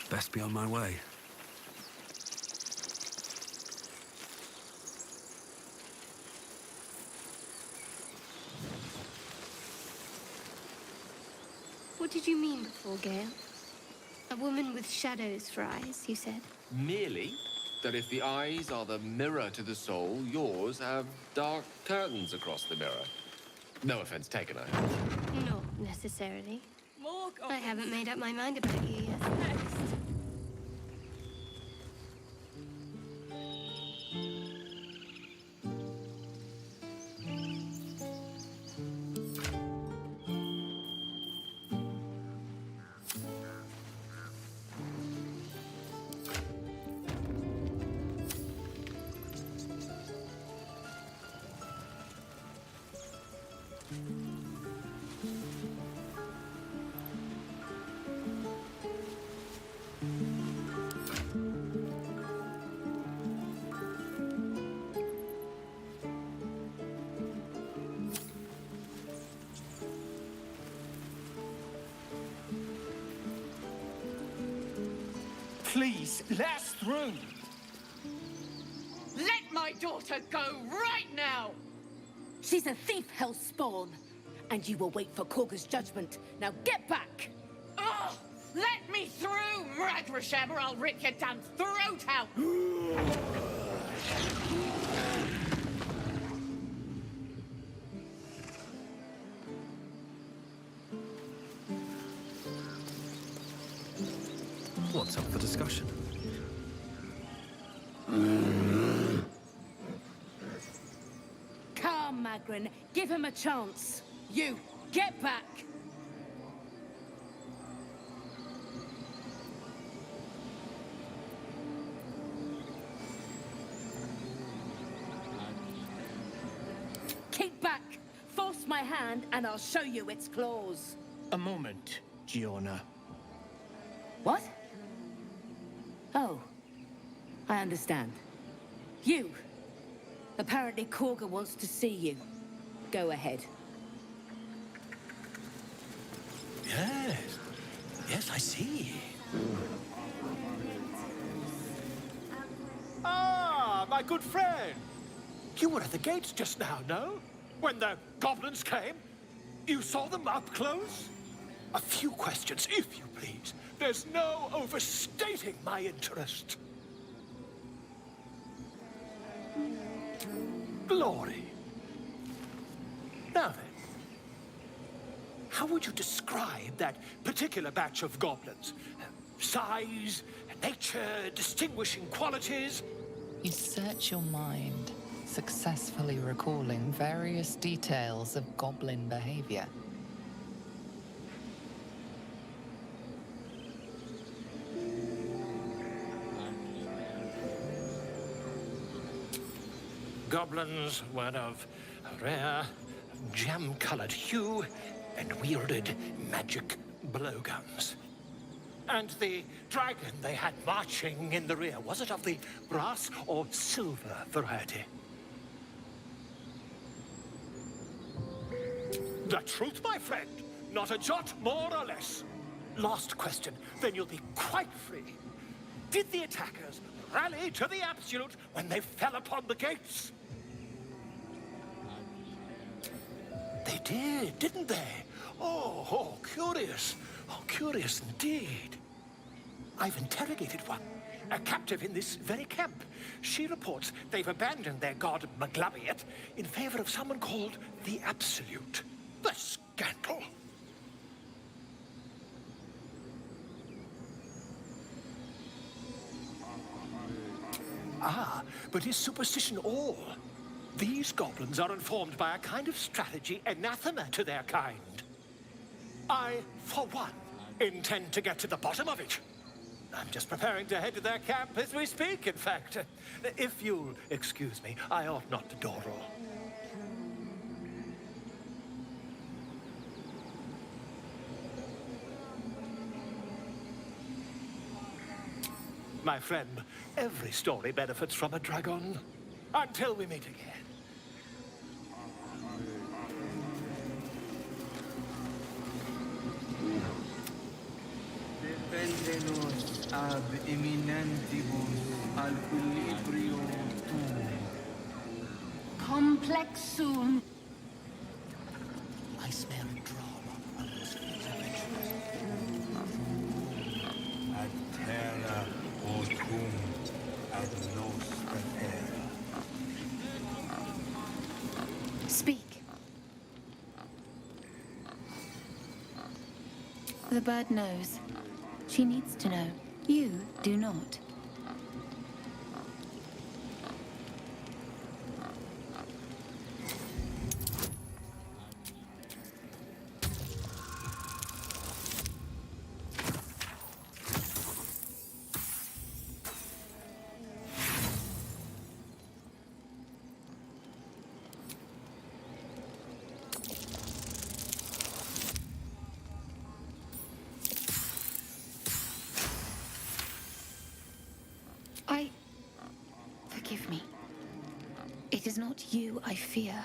Best be on my way. What did you mean before, Gale? A woman with shadows for eyes, you said? Merely that if the eyes are the mirror to the soul, yours have dark curtains across the mirror. No offense taken, I hope. Not necessarily. More I haven't made up my mind about you yet. next. Please, last room! Let my daughter go right now! She's a thief, hellspawn. And you will wait for Korga's judgment. Now get back! Oh, let me through, Ragrasham, or I'll rip your damn throat out! What's up for discussion? Come, Magrin. Give him a chance. You, get back! Keep back! Force my hand and I'll show you its claws. A moment, Giona. What? Oh, I understand. You. Apparently Korga wants to see you. Go ahead. Yes. Yes, I see. Ah, my good friend. You were at the gates just now, no? When the goblins came? You saw them up close? A few questions, if you please. There's no overstating my interest. Glory. Now then, how would you describe that particular batch of goblins? Size, nature, distinguishing qualities? You search your mind, successfully recalling various details of goblin behavior. Goblins were of a rare, jam-colored hue and wielded magic blowguns. And the dragon they had marching in the rear, was it of the brass or silver variety? The truth, my friend. Not a jot more or less. Last question, then you'll be quite free. Did the attackers rally to the absolute when they fell upon the gates? They did, didn't they? Oh, curious. Oh, curious indeed. I've interrogated one, a captive in this very camp. She reports they've abandoned their god Maglabiet in favor of someone called the Absolute. The scandal! Ah, but is superstition all? These goblins are informed by a kind of strategy anathema to their kind. I, for one, intend to get to the bottom of it. I'm just preparing to head to their camp as we speak, in fact. If you'll excuse me, I ought not to dawdle. My friend, every story benefits from a dragon. Until we meet again. Deféndenos, ab eminentibus al equilibrio tuum. Complexum. I smell drama amongst these adventurers. Ad terra autum ad nos prepara. Speak. The bird knows. She needs to know. You do not. Forgive me. It is not you I fear.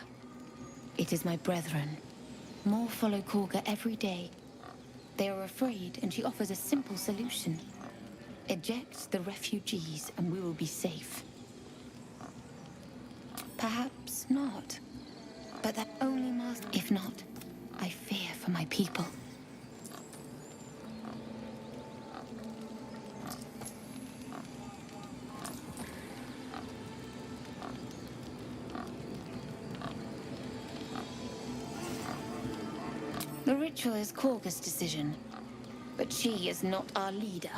It is my brethren. More follow Korga every day. They are afraid, and she offers a simple solution. Eject the refugees, and we will be safe. Perhaps not. But that only must. If not, I fear for my people. The ritual is Korga's decision, but she is not our leader.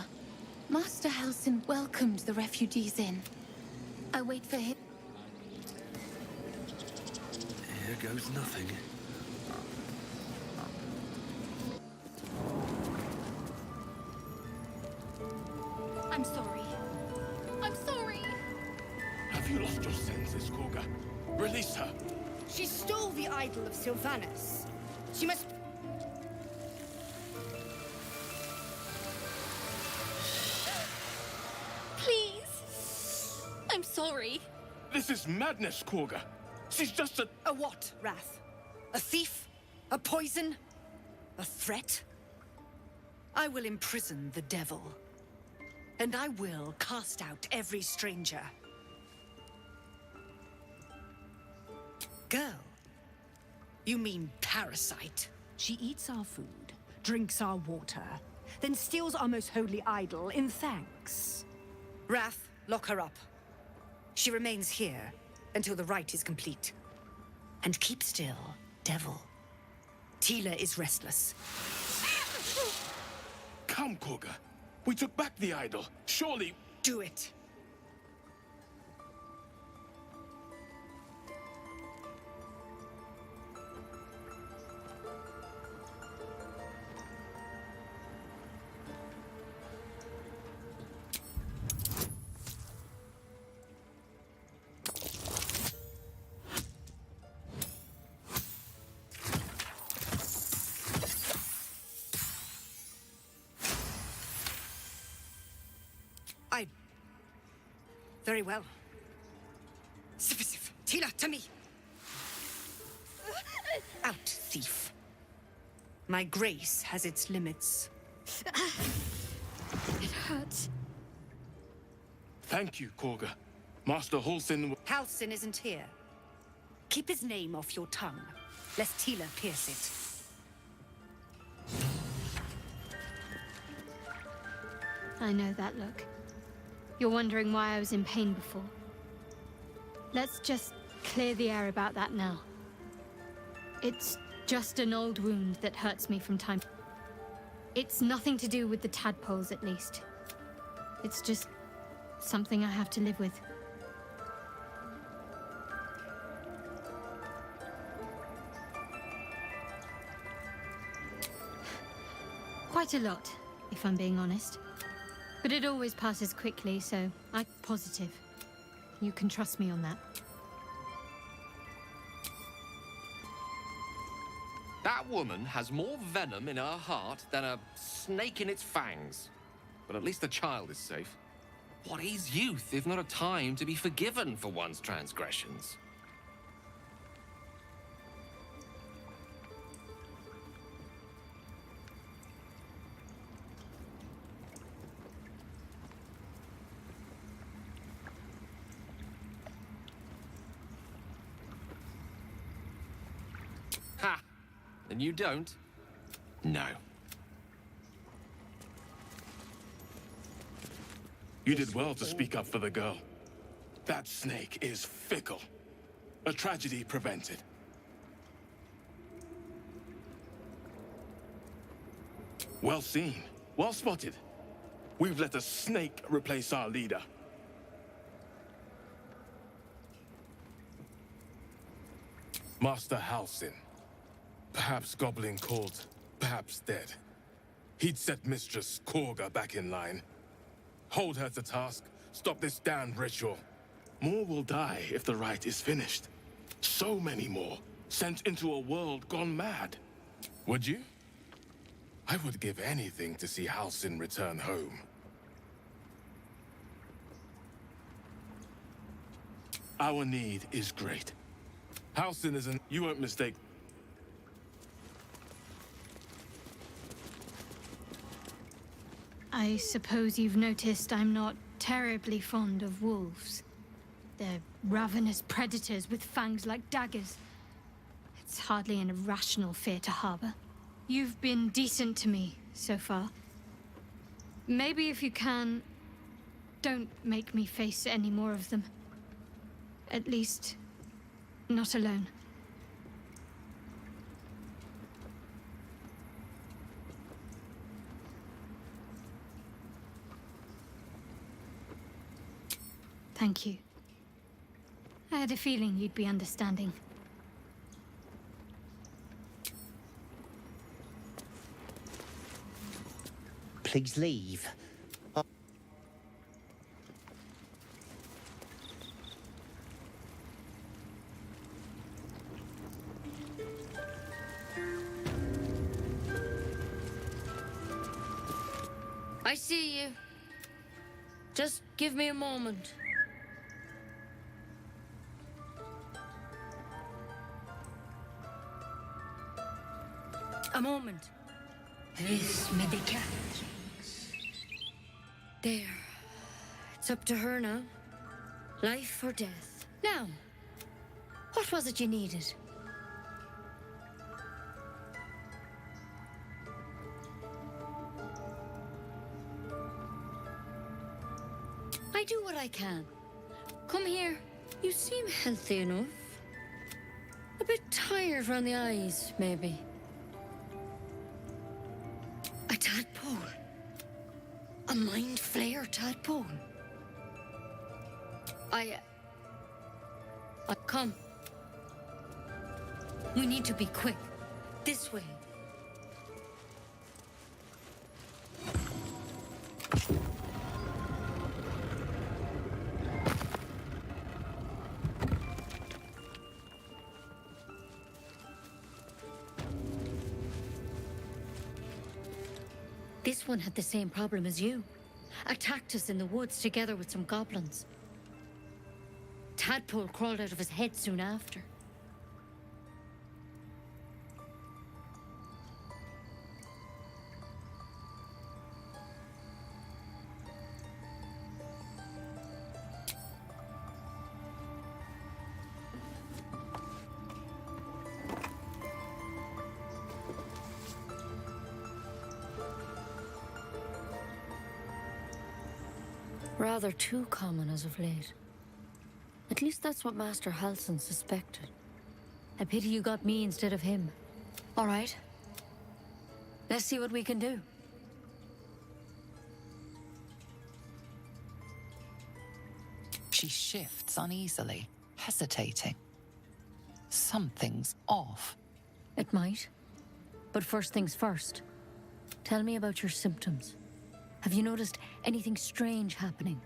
Master Halsin welcomed the refugees in. I wait for him. Here goes nothing. I'm sorry. I'm sorry. Have you lost your senses, Korga? Release her. She stole the idol of Sylvanus. She must... Please. I'm sorry. This is madness, Korga. She's just a... A what, Wrath? A thief? A poison? A threat? I will imprison the devil. And I will cast out every stranger. Girl? You mean parasite? She eats our food, drinks our water, then steals our most holy idol in thanks. Wrath, lock her up. She remains here until the rite is complete. And keep still, devil. Tila is restless. Come, Korga. We took back the idol. Surely... Do it. Very well. Sif, Tila, to me! Out, thief. My grace has its limits. It hurts. Thank you, Korga. Master Halsin... Halsin isn't here. Keep his name off your tongue, lest Tila pierce it. I know that look. You're wondering why I was in pain before. Let's just clear the air about that now. It's just an old wound that hurts me from time. It's nothing to do with the tadpoles, at least. It's just something I have to live with. Quite a lot, if I'm being honest. But it always passes quickly, so I'm positive. You can trust me on that. That woman has more venom in her heart than a snake in its fangs. But at least the child is safe. What is youth if not a time to be forgiven for one's transgressions? And you don't? No. You did well to speak up for the girl. That snake is fickle. A tragedy prevented. Well seen. Well spotted. We've let a snake replace our leader. Master Halsin. Perhaps goblin called, perhaps dead. He'd set Mistress Korga back in line. Hold her to task, stop this damned ritual. More will die if the rite is finished. So many more, sent into a world gone mad. Would you? I would give anything to see Halsin return home. Our need is great. Halsin isn't... You won't mistake... I suppose you've noticed I'm not terribly fond of wolves. They're ravenous predators with fangs like daggers. It's hardly an irrational fear to harbor. You've been decent to me so far. Maybe if you can, don't make me face any more of them. At least, not alone. Thank you. I had a feeling you'd be understanding. Please leave. I see you. Just give me a moment. A moment. This medication. There. It's up to her now. Life or death. Now, what was it you needed? I do what I can. Come here. You seem healthy enough. A bit tired around the eyes, maybe. A tadpole. A mind flayer tadpole. Come. We need to be quick. This way. This one had the same problem as you. Attacked us in the woods together with some goblins. Tadpole crawled out of his head soon after. Rather too common as of late. At least that's what Master Halsin suspected. A pity you got me instead of him. All right. Let's see what we can do. She shifts uneasily, hesitating. Something's off. It might. But first things first. Tell me about your symptoms. Have you noticed anything strange happening?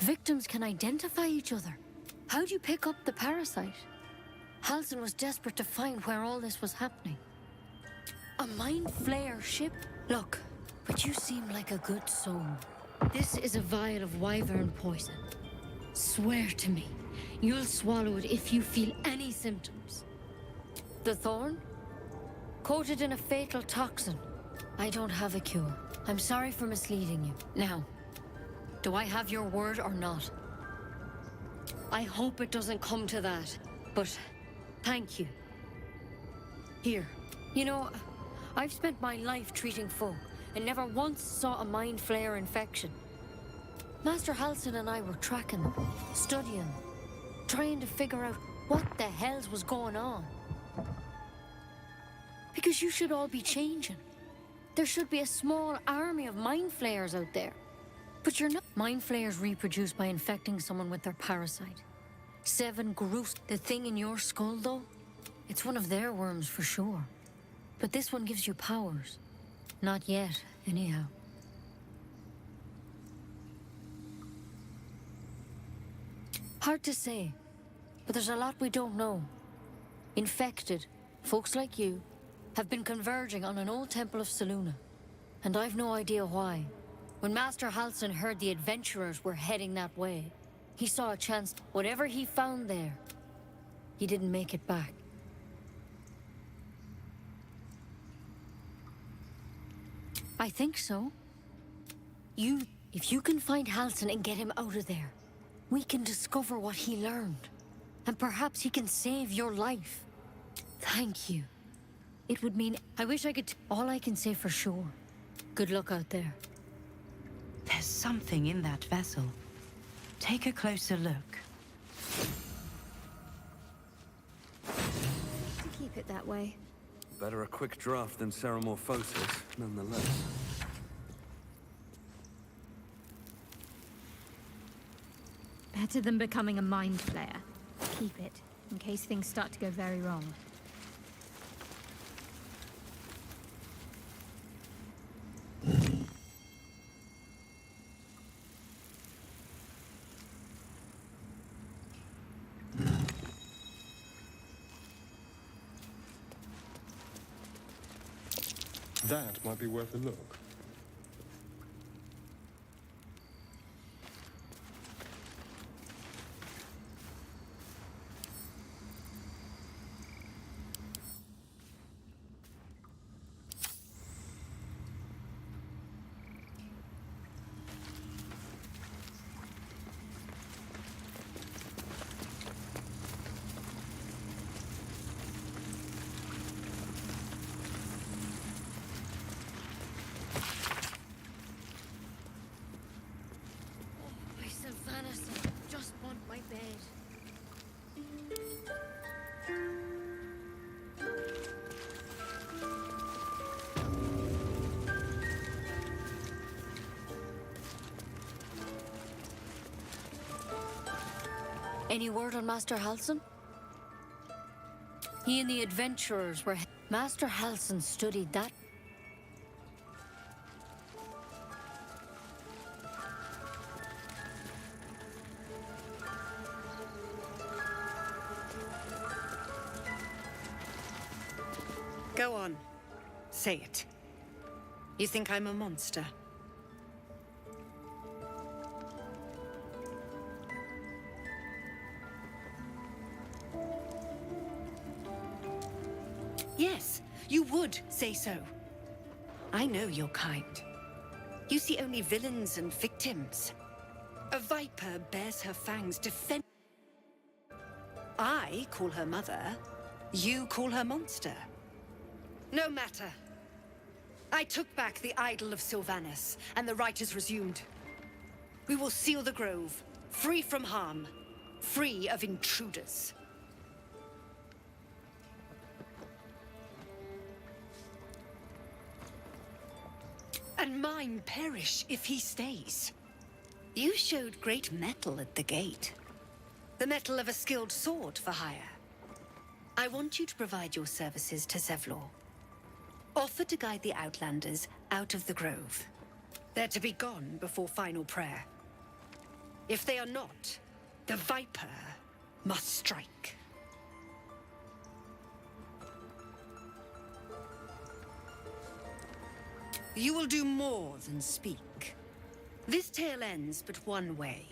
Victims can identify each other. How do you pick up the parasite? Halsin was desperate to find where all this was happening. A mind flayer ship? Look, but you seem like a good soul. This is a vial of wyvern poison. Swear to me, you'll swallow it if you feel any symptoms. The thorn? Coated in a fatal toxin. I don't have a cure. I'm sorry for misleading you. Now, do I have your word or not? I hope it doesn't come to that, but thank you. Here, you know, I've spent my life treating folk and never once saw a mind flayer infection. Master Halsin and I were tracking them, studying them, trying to figure out what the hells was going on. Because you should all be changing. There should be a small army of mind flayers out there. But you're not. Mind flayers reproduce by infecting someone with their parasite. 7 grooves. The thing in your skull, though, it's one of their worms for sure. But this one gives you powers. Not yet, anyhow. Hard to say, but there's a lot we don't know. Infected, folks like you, have been converging on an old temple of Selûne, and I've no idea why. When Master Halsin heard the adventurers were heading that way, he saw a chance. Whatever he found there, he didn't make it back. I think so. If you can find Halsin and get him out of there, we can discover what he learned, and perhaps he can save your life. Thank you. It would mean... I wish I could... All I can say for sure. Good luck out there. There's something in that vessel. Take a closer look. To keep it that way. Better a quick draft than Ceramorphosis, nonetheless. Better than becoming a mind flayer. Keep it, in case things start to go very wrong. That might be worth a look. Just want my bed. Any word on Master Halsin? He and the adventurers were... Master Halsin studied that. Go on. Say it. You think I'm a monster? Yes, you would say so. I know your kind. You see only villains and victims. A viper bears her fangs defend. I call her mother. You call her monster. No matter. I took back the idol of Sylvanas, and the rite is resumed. We will seal the grove, free from harm, free of intruders. And mine perish if he stays. You showed great mettle at the gate. The mettle of a skilled sword for hire. I want you to provide your services to Zevlor. Offer to guide the Outlanders out of the grove. They're to be gone before final prayer. If they are not, the Viper must strike. You will do more than speak. This tale ends but one way.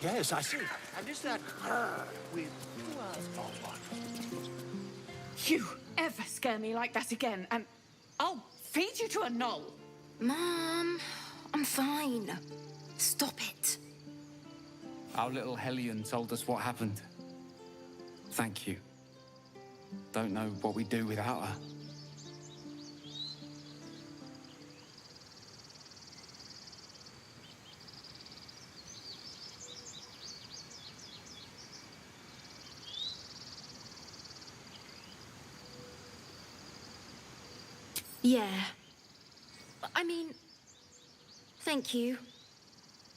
Yes, I see. And is that with 2 R's or 1? You ever scare me like that again, and I'll feed you to a knoll. Mom, I'm fine. Stop it. Our little Hellion told us what happened. Thank you. Don't know what we'd do without her. Yeah. I mean, thank you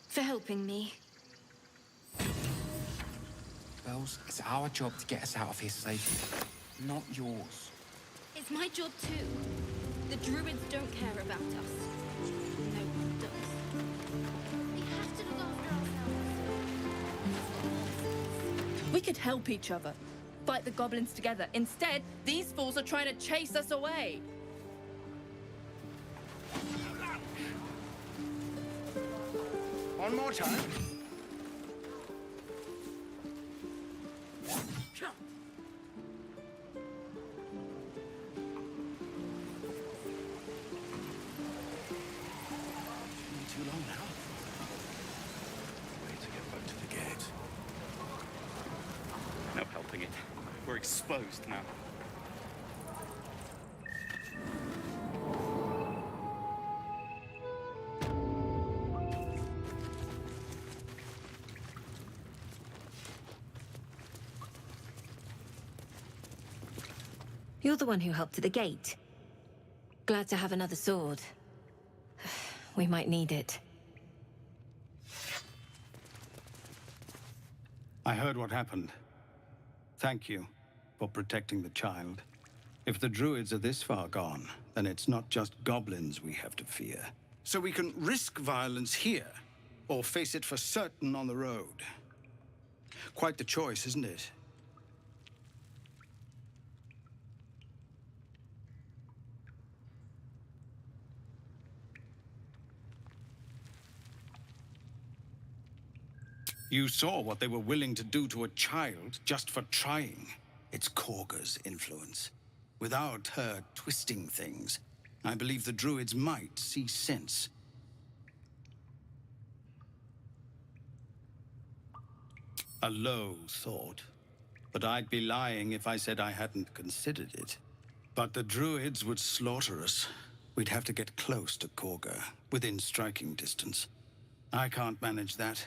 for helping me. Bells, it's our job to get us out of here safely, not yours. It's my job too. The druids don't care about us. No one does. We have to look after ourselves. We could help each other. Fight the goblins together. Instead, these fools are trying to chase us away. One more time. Too long now. Way to get back to the gate. No helping it. We're exposed now. You're the one who helped at the gate. Glad to have another sword. We might need it. I heard what happened. Thank you for protecting the child. If the druids are this far gone, then it's not just goblins we have to fear. So we can risk violence here, or face it for certain on the road. Quite the choice, isn't it? You saw what they were willing to do to a child just for trying. It's Korga's influence. Without her twisting things, I believe the druids might see sense. A low thought, but I'd be lying if I said I hadn't considered it. But the druids would slaughter us. We'd have to get close to Korga, within striking distance. I can't manage that.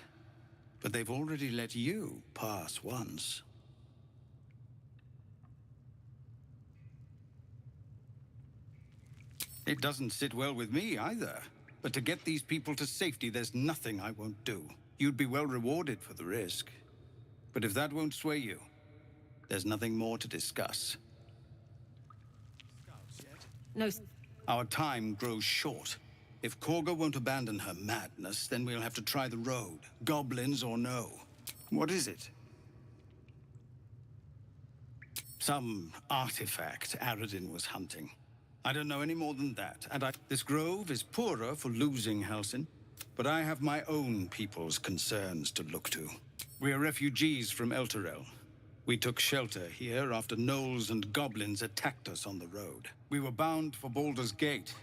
But they've already let you pass once. It doesn't sit well with me either. But to get these people to safety, there's nothing I won't do. You'd be well rewarded for the risk. But if that won't sway you, there's nothing more to discuss. No. Our time grows short. If Korga won't abandon her madness, then we'll have to try the road, goblins or no. What is it? Some artifact Aradin was hunting. I don't know any more than that, and this grove is poorer for losing Halsin, but I have my own people's concerns to look to. We are refugees from Elturel. We took shelter here after gnolls and goblins attacked us on the road. We were bound for Baldur's Gate,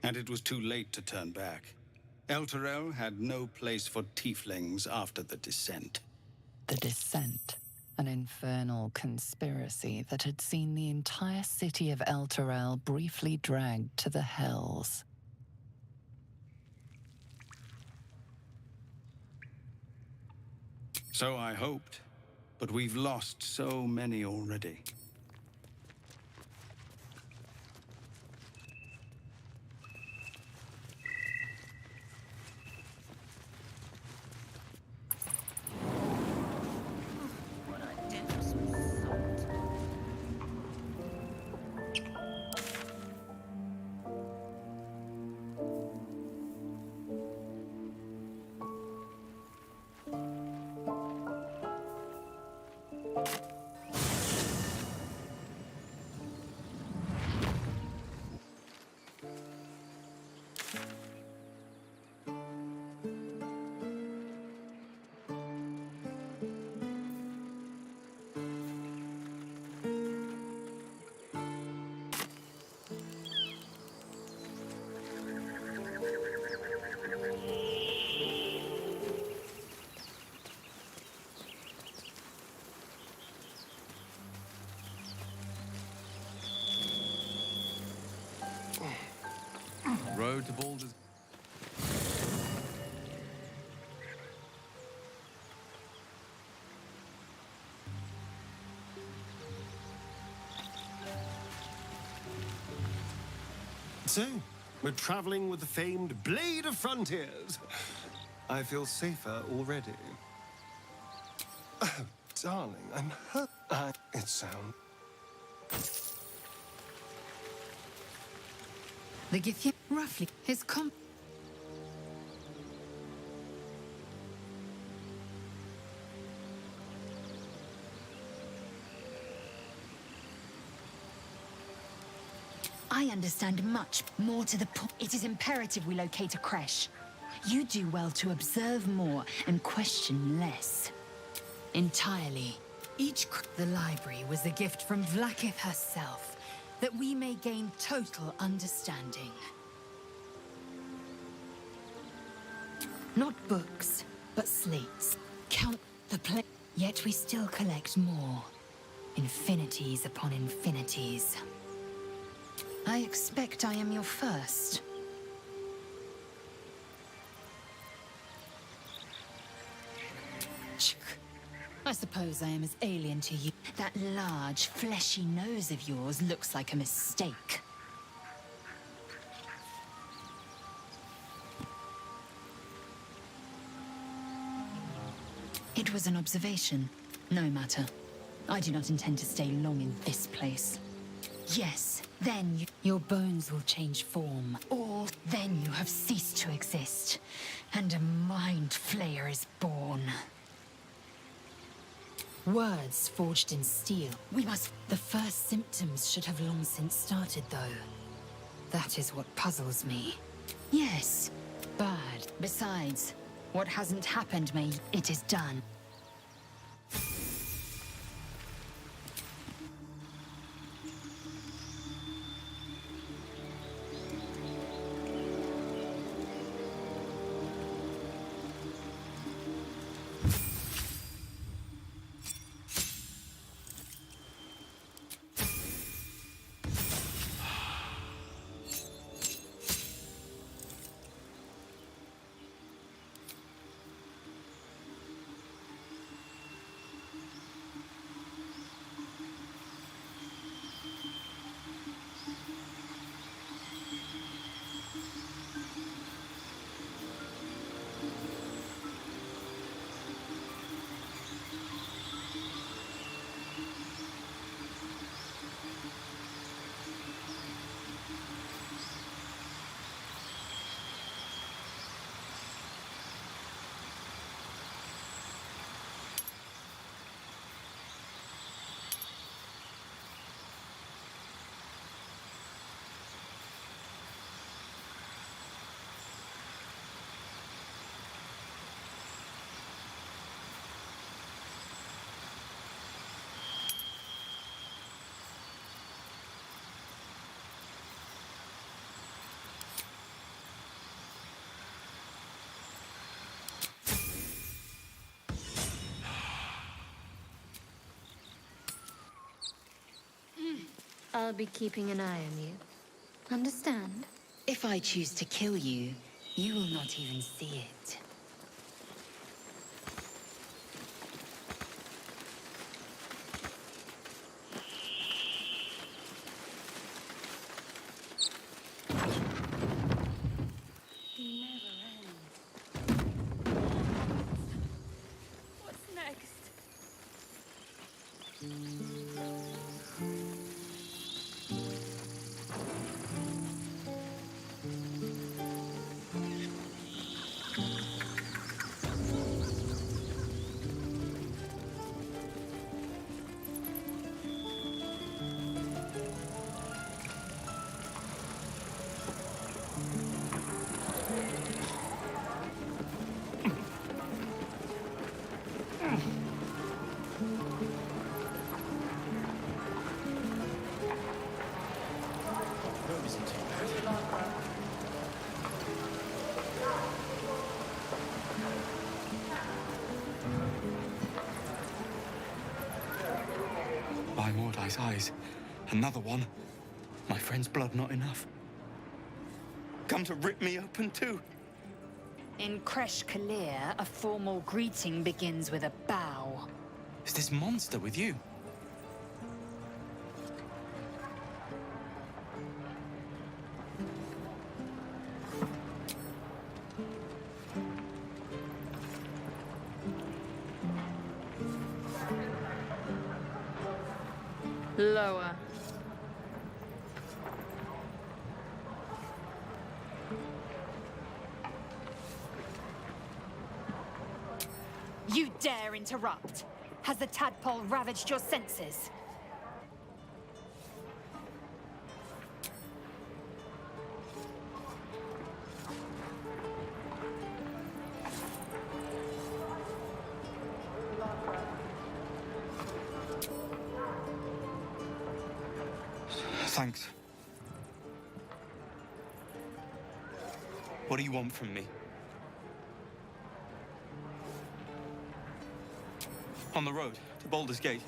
and it was too late to turn back. Elturel had no place for tieflings after the Descent. The Descent, an infernal conspiracy that had seen the entire city of Elturel briefly dragged to the Hells. So I hoped, but we've lost so many already. to Baldur's... So, we're traveling with the famed Blade of Frontiers. I feel safer already. Oh, darling, I'm hurt. It sounds... The Githia, roughly, his I understand much more to the point. It is imperative we locate a creche. You do well to observe more and question less. entirely. The library was a gift from Vlaakith herself, that we may gain total understanding. Not books, but slates. Count the play. Yet we still collect more. Infinities upon infinities. I expect I am your first. I suppose I am as alien to you. That large, fleshy nose of yours looks like a mistake. It was an observation. No matter. I do not intend to stay long in this place. Yes, then your bones will change form. Or then you have ceased to exist, and a mind flayer is born. Words forged in steel. We must... The first symptoms should have long since started, though. That is what puzzles me. Yes, bad. Besides, what hasn't happened may... It is done. I'll be keeping an eye on you. Understand? If I choose to kill you, you will not even see it. What's next? By Mordai's eyes. Another one. My friend's blood not enough. Go! come to rip me open too. In Kresh Kalir, a formal greeting begins with a bow. Is this monster with you? Lower. You dare interrupt? Has the tadpole ravaged your senses? Thanks. What do you want from me? On the road to Baldur's Gate,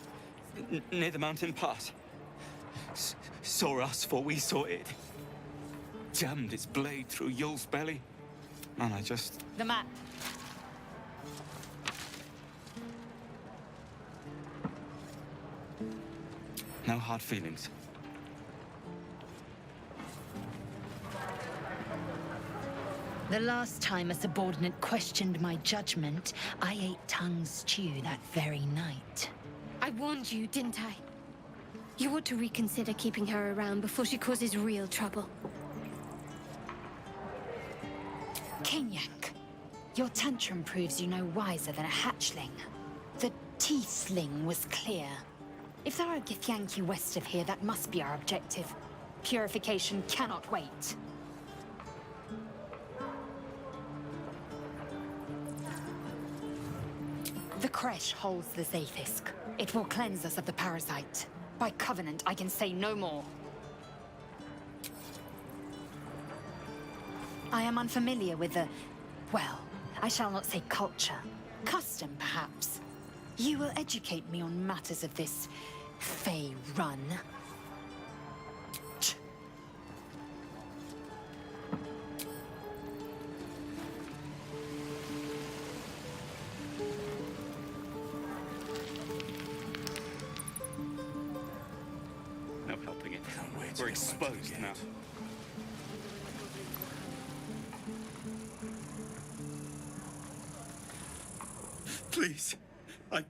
near the mountain pass. Saw us before we saw it. Jammed its blade through Yul's belly. Man, I just... The map. No hard feelings. The last time a subordinate questioned my judgment, I ate tongue stew that very night. I warned you, didn't I? You ought to reconsider keeping her around before she causes real trouble. Kenyak, your tantrum proves you no wiser than a hatchling. The teethling was clear. If there are Githyanki west of here, that must be our objective. Purification cannot wait. The Kresh holds the Zaithisk. It will cleanse us of the parasite. By covenant, I can say no more. I am unfamiliar with the... well, I shall not say culture. Custom, perhaps. You will educate me on matters of this... Fey run. No helping it. We're exposed now. Please, I...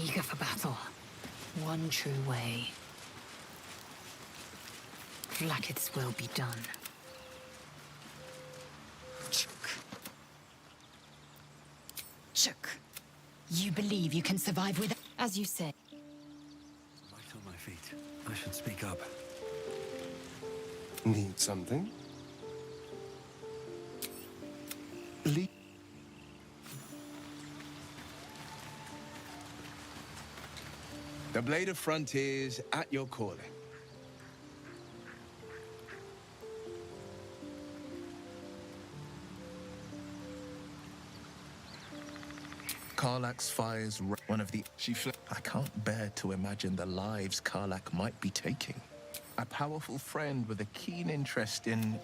Eager for battle. One true way. Vlaakith's will be done. Chook. Chook. You believe you can survive with... As you say. Light on my feet. I should speak up. Need something? The Blade of Frontiers at your calling. Karlach's fires, one of the... I can't bear to imagine the lives Karlach might be taking. A powerful friend with a keen interest in...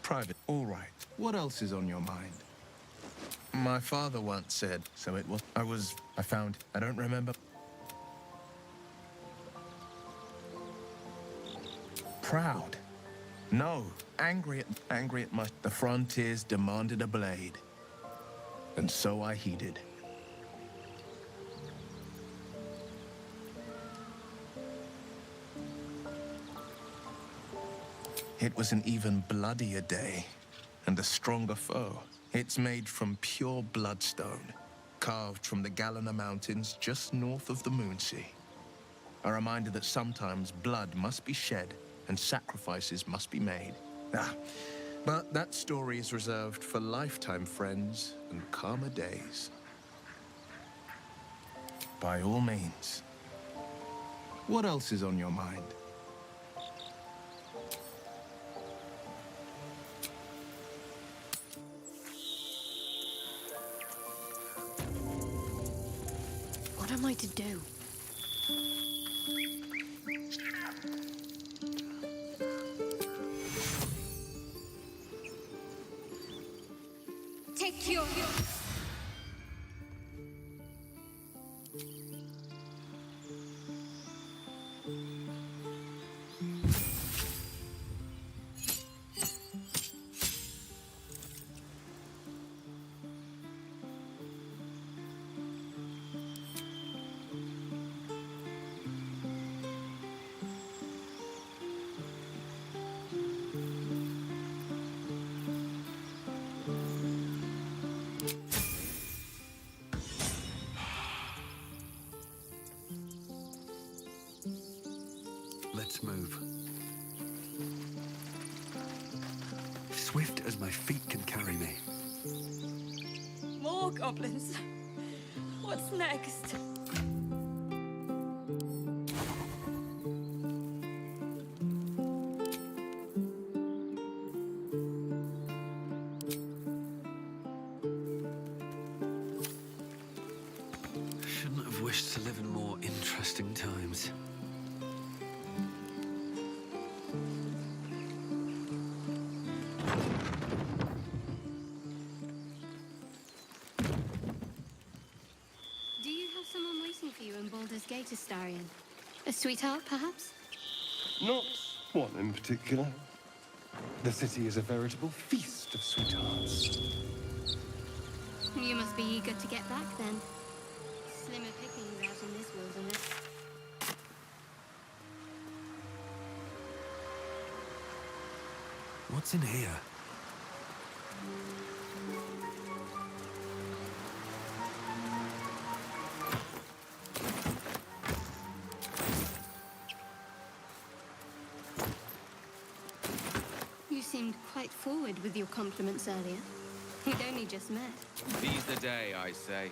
private. All right. What else is on your mind? My father once said, so it was... I found... I don't remember... Proud. No, angry at my... The Frontiers demanded a blade. And so I heeded. It was an even bloodier day, and a stronger foe. It's made from pure bloodstone, carved from the Galena Mountains just north of the Moonsea. A reminder that sometimes blood must be shed and sacrifices must be made. But that story is reserved for lifetime friends and calmer days. By all means. What else is on your mind? What am I to do? Take your... Let's move. Swift as my feet can carry me. More goblins. What's next? Shouldn't have wished to live in more interesting times. Do you have someone waiting for you in Baldur's Gate, Astarion? A sweetheart, perhaps? Not one in particular. The city is a veritable feast of sweethearts. You must be eager to get back, then. Slimmer pickings out in this wilderness. What's in here? You seemed quite forward with your compliments earlier. We'd only just met. Seize the day, I say.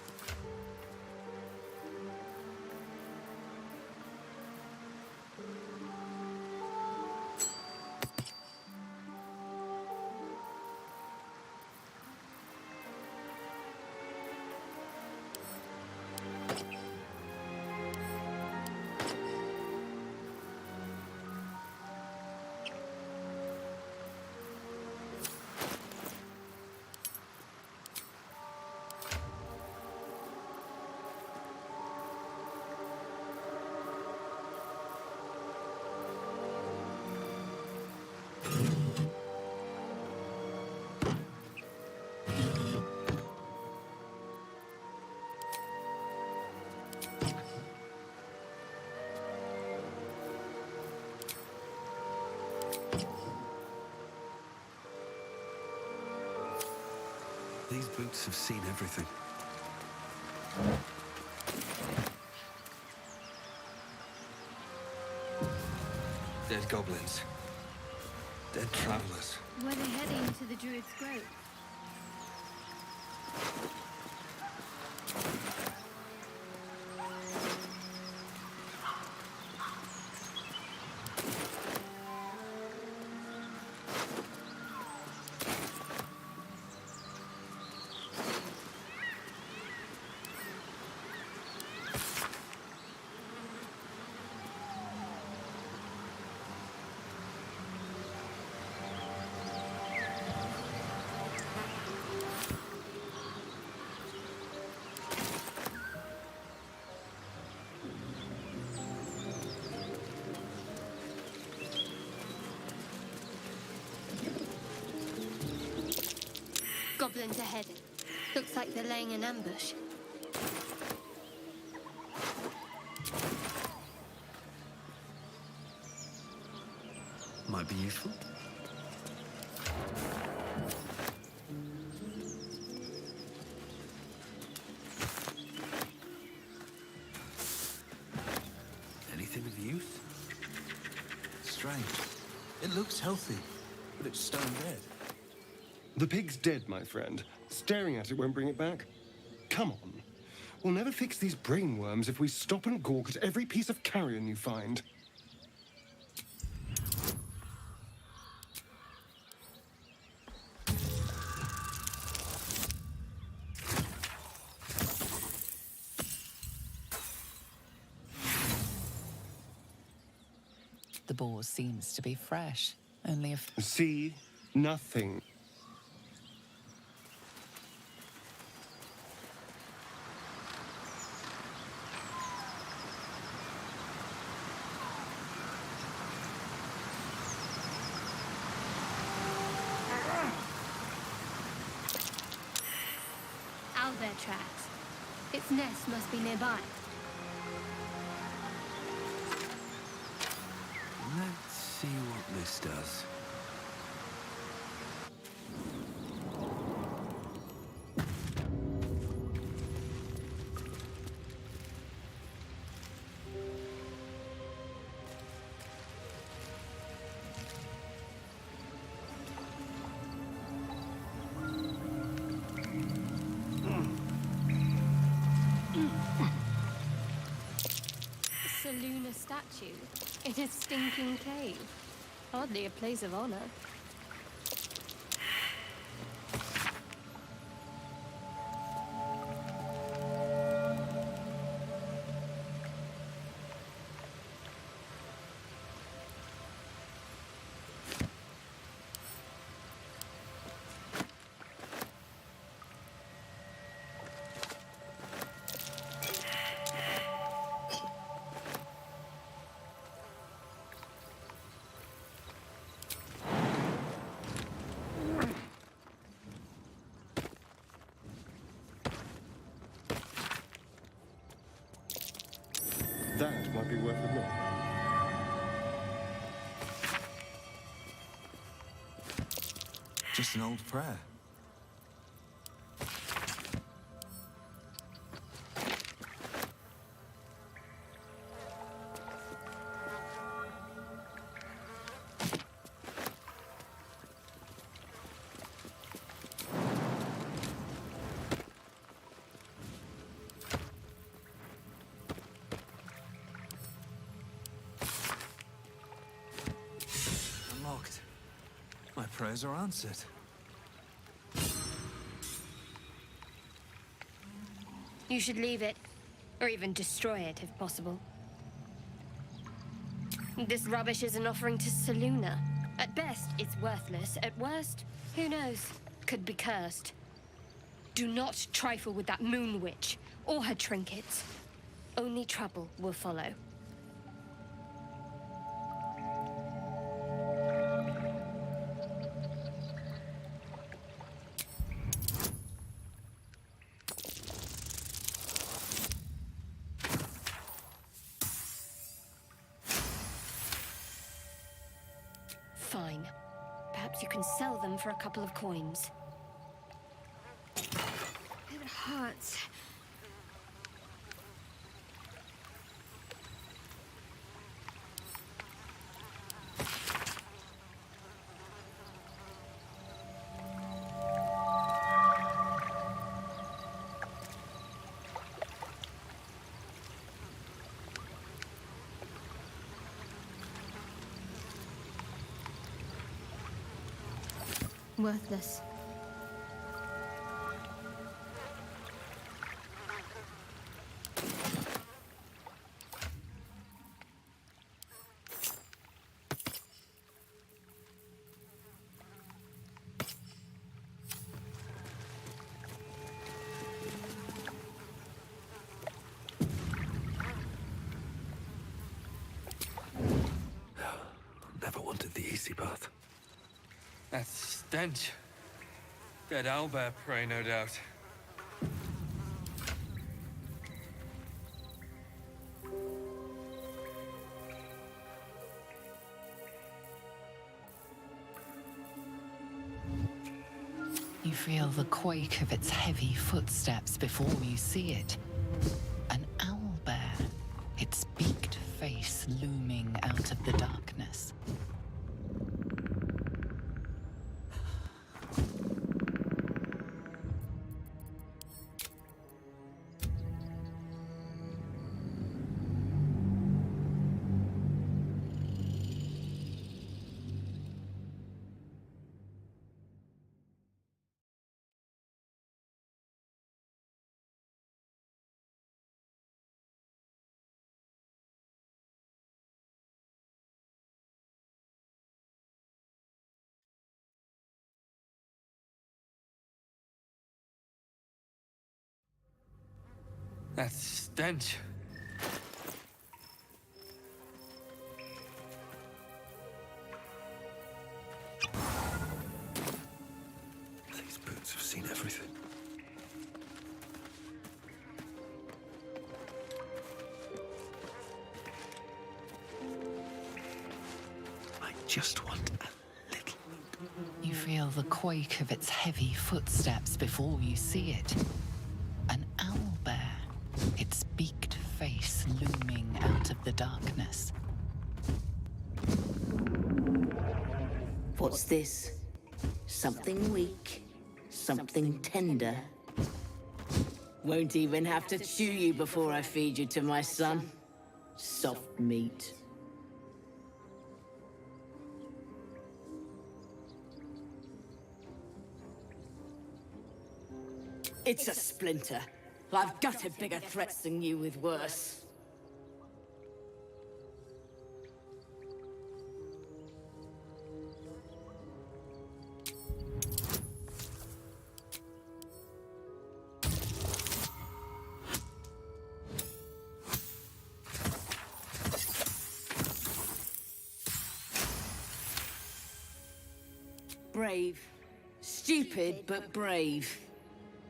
These boots have seen everything. Dead goblins. Dead travelers. Were they heading to the Druid's Grove? Goblins ahead. Looks like they're laying an ambush. Might be useful. Anything of use? Strange. It looks healthy, but it's stone dead. The pig's dead, my friend. Staring at it won't bring it back. Come on. We'll never fix these brainworms if we stop and gawk at every piece of carrion you find. The boar seems to be fresh. Only if... See? Nothing. Owlbear tracks. Its nest must be nearby. Let's see what this does. Seluna statue in a stinking cave. Hardly a place of honor. That might be worth a look. Just an old prayer. Unlocked. My prayers are answered. You should leave it, or even destroy it if possible. This rubbish is an offering to Seluna. At best, it's worthless. At worst, who knows? Could be cursed. Do not trifle with that moon witch, or her trinkets. Only trouble will follow. Fine. Perhaps you can sell them for a couple of coins. It hurts. Worthless. Never wanted the easy path. That stench. Dead owlbear prey, no doubt. You feel the quake of its heavy footsteps before you see it. An owlbear, its beaked face looming out of the darkness. That stench. These boots have seen everything. I just want a little. You feel the quake of its heavy footsteps before you see it. An owlbear, its beaked face looming out of the darkness. What's this? Something weak, something tender. Won't even have to chew you before I feed you to my son. Soft meat. It's a splinter. I've gutted bigger threats than you with worse. Brave. Stupid, but brave.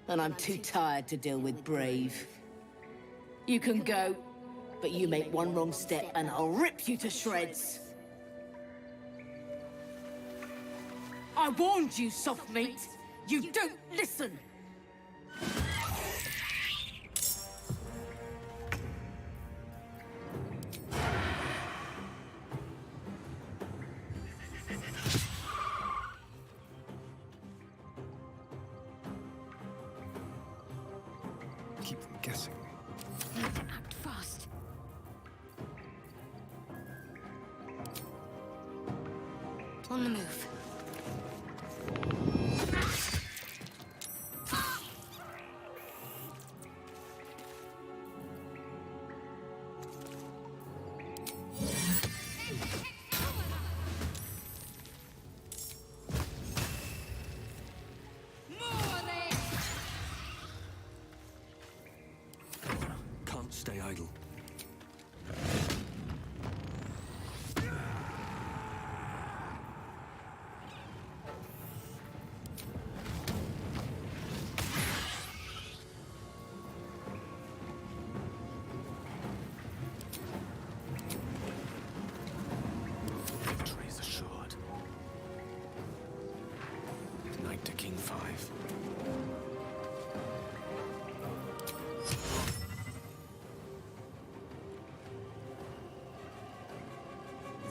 And I'm too tired to deal with brave. You can go, but you make one wrong step and I'll rip you to shreds. I warned you, soft meat. You don't listen. Keep them guessing. Act fast. On the move. Can't stay idle. Victory is assured. Knight to King 5.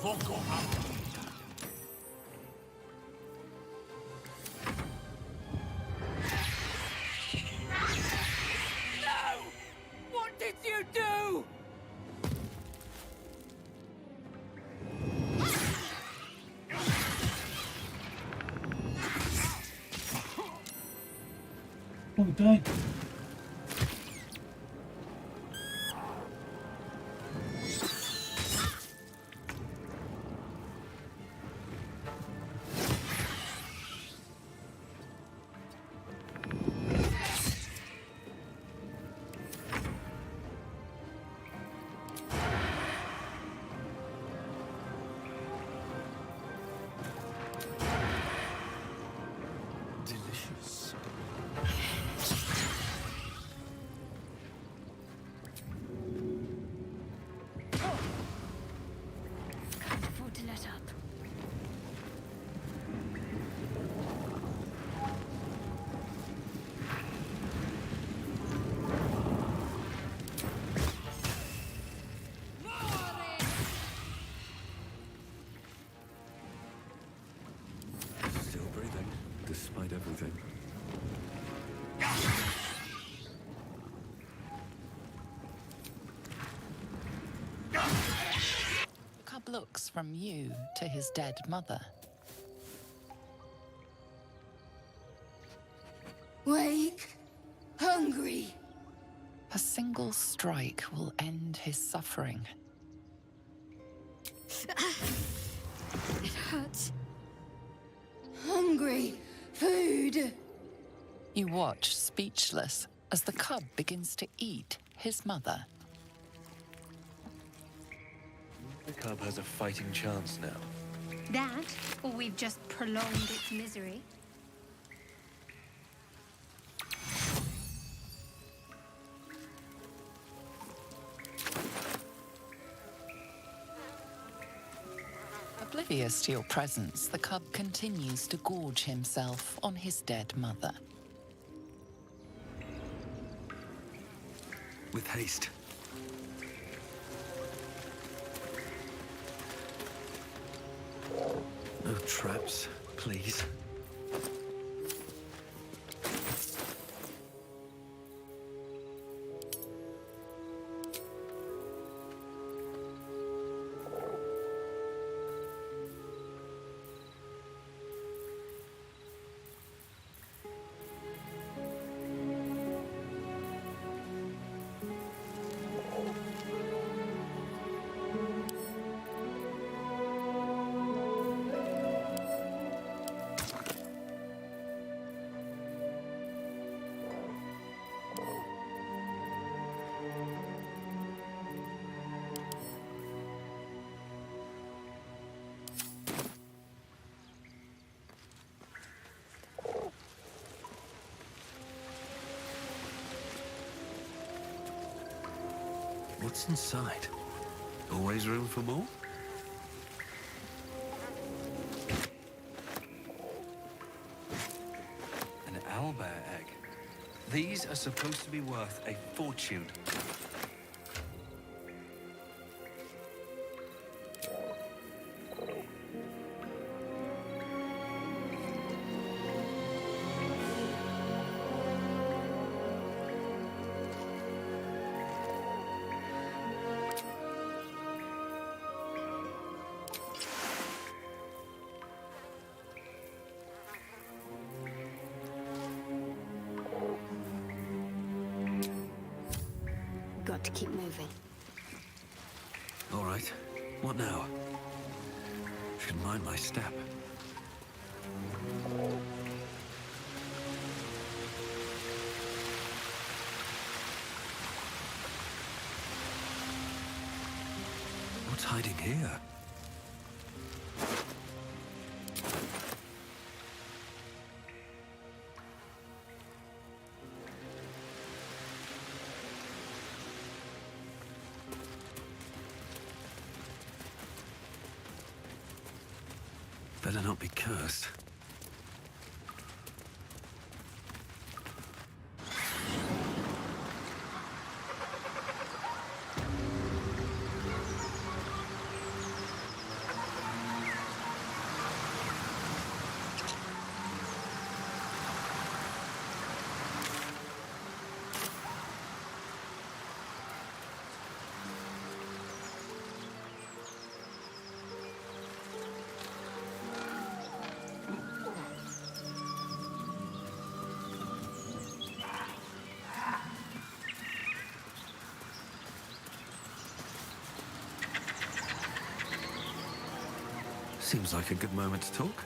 Voco No! What did you do? Oh, we died. Delicious. Can't afford to let up. Still breathing, despite everything. The cub looks from you to his dead mother. Wake. Hungry. A single strike will end his suffering. It hurts. Hungry. Food. You watch speechless as the cub begins to eat, his mother. The cub has a fighting chance now. That, or we've just prolonged its misery. Oblivious to your presence, the cub continues to gorge himself on his dead mother. With haste. No traps, please. What's inside? Always room for more? An owlbear egg. These are supposed to be worth a fortune. Got to keep moving. All right. What now? Should mind my step. What's hiding here? Better not be cursed. Seems like a good moment to talk.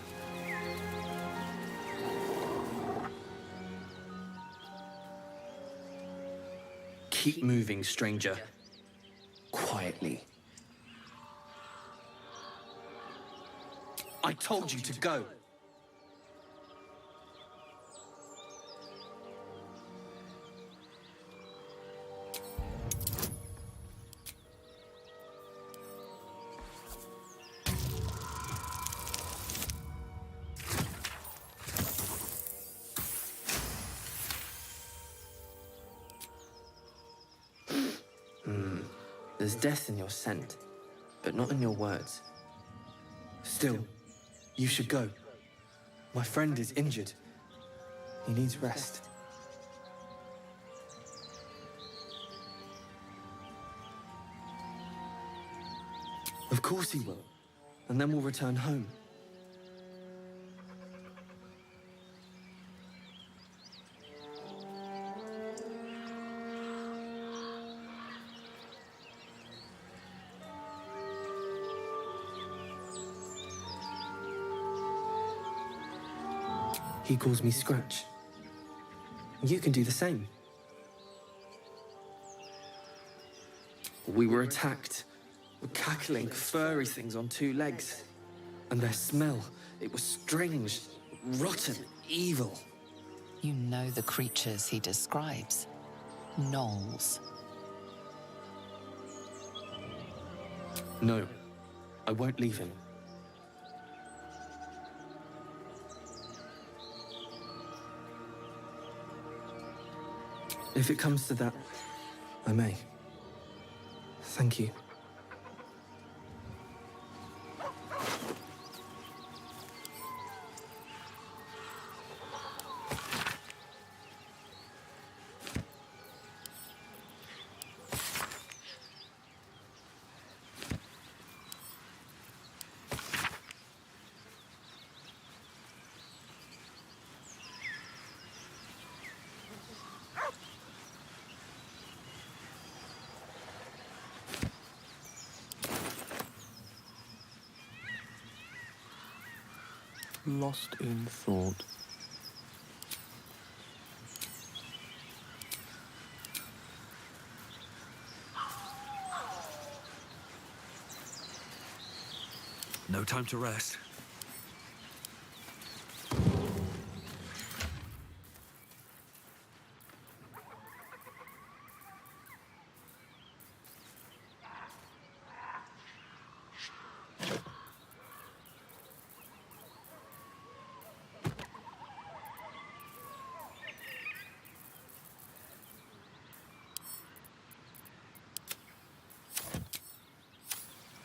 Keep moving, stranger. Quietly. I told you to go. There's death in your scent, but not in your words. Still, you should go. My friend is injured. He needs rest. Of course he will. And then we'll return home. He calls me Scratch. You can do the same. We were attacked. Were cackling, furry things on two legs. And their smell, it was strange, rotten, evil. You know the creatures he describes. Gnolls. No, I won't leave him. If it comes to that, I may. Thank you. Lost in thought. No time to rest.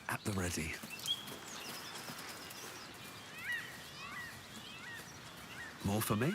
At the ready. More for me.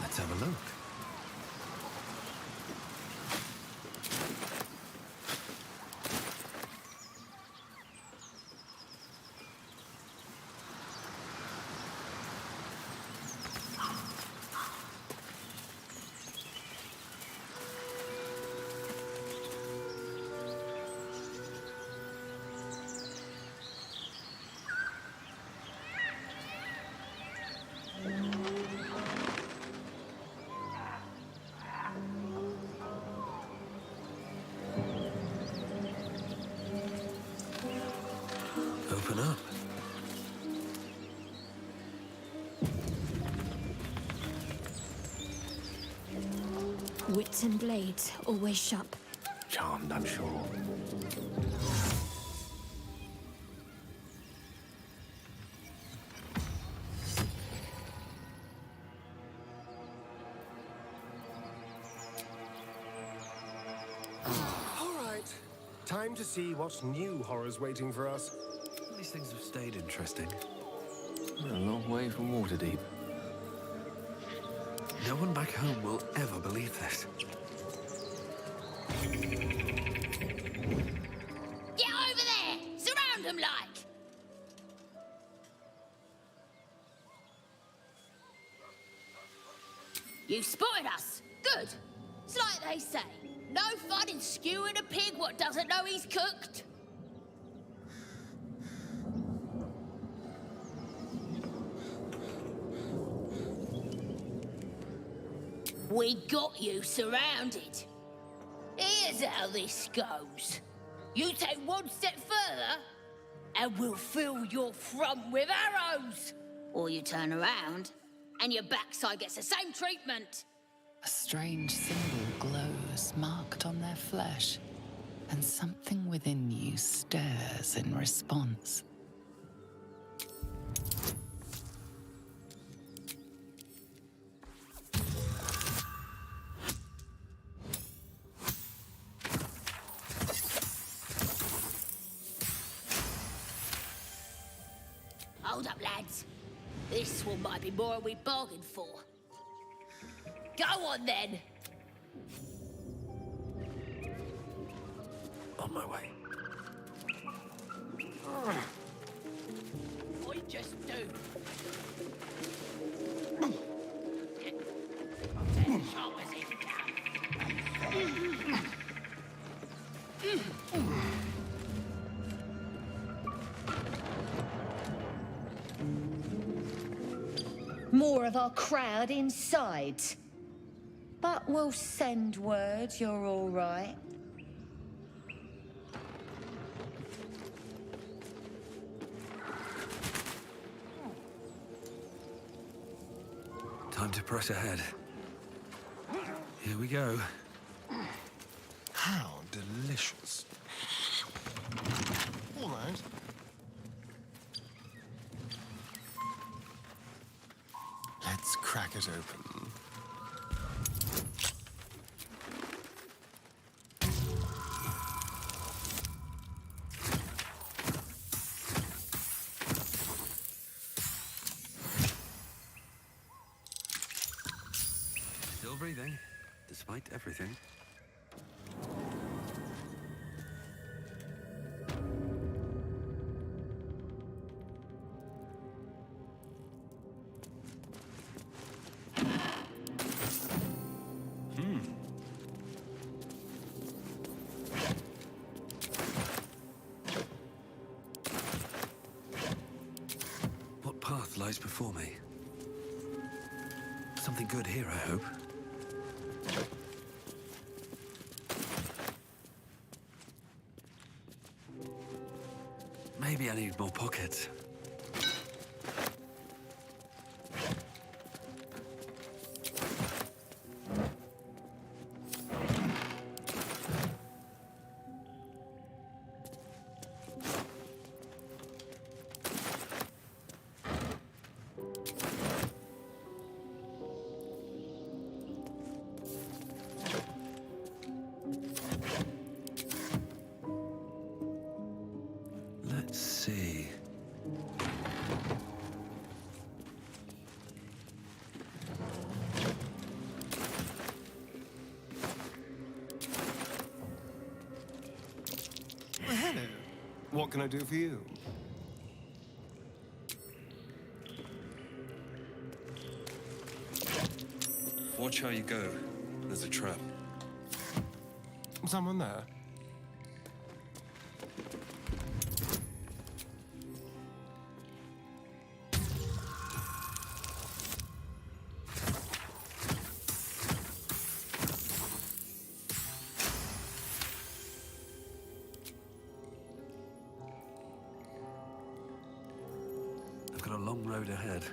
Let's have a look. Open up. Wits and blades, always sharp. Charmed, I'm sure. All right. Time to see what new horror's waiting for us. These things have stayed interesting. We're a long way from Waterdeep. No one back home will ever believe this. Get over there! Surround them like! You spotted us. Good. It's like they say. No fun in skewing a pig what doesn't know he's cooked. We got you surrounded. Here's how this goes. You take one step further, and we'll fill your front with arrows. Or you turn around, and your backside gets the same treatment. A strange symbol glows, marked on their flesh, and something within you stirs in response. Hold up, lads. This one might be more than we bargained for. Go on, then. On my way. I just do. As sharp as it More of our crowd inside. But we'll send word you're all right. Time to press ahead. Here we go. How delicious. All right. Let's crack it open. Still breathing, despite everything. What path lies before me? Something good here, I hope. Maybe I need more pockets. Let's see. Well, hello. What can I do for you? Watch how you go. There's a trap. Someone there? I've got a long road ahead.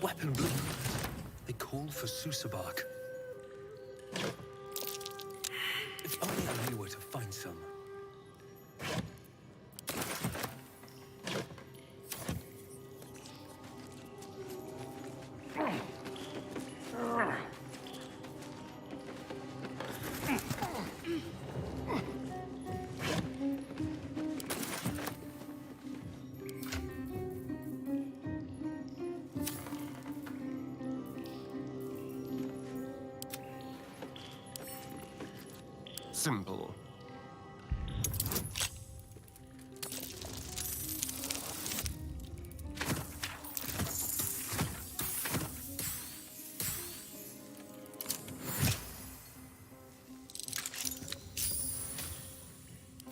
Weapon blue. They call for Susabark. If only I knew where to find some. Simple.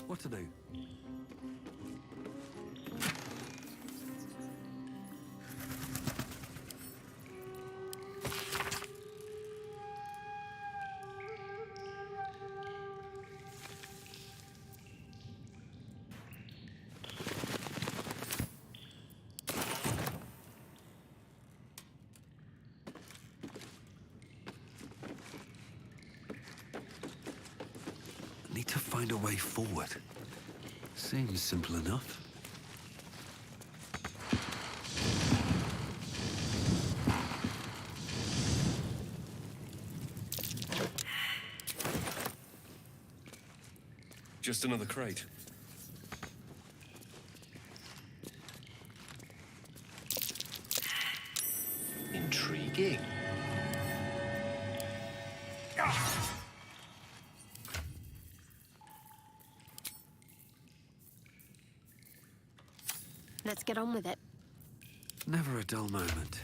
What to do? Need to find a way forward. Seems simple enough. just another crate. Intriguing. Let's get on with it. Never a dull moment.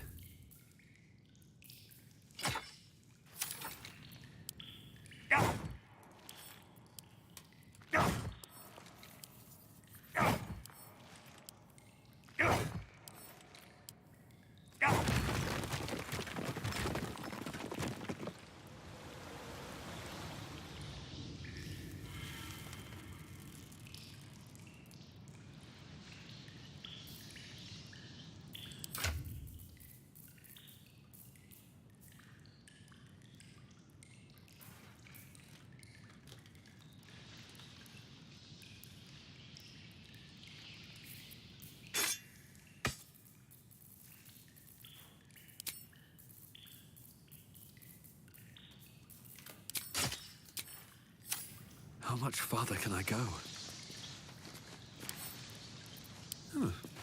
How much farther can I go?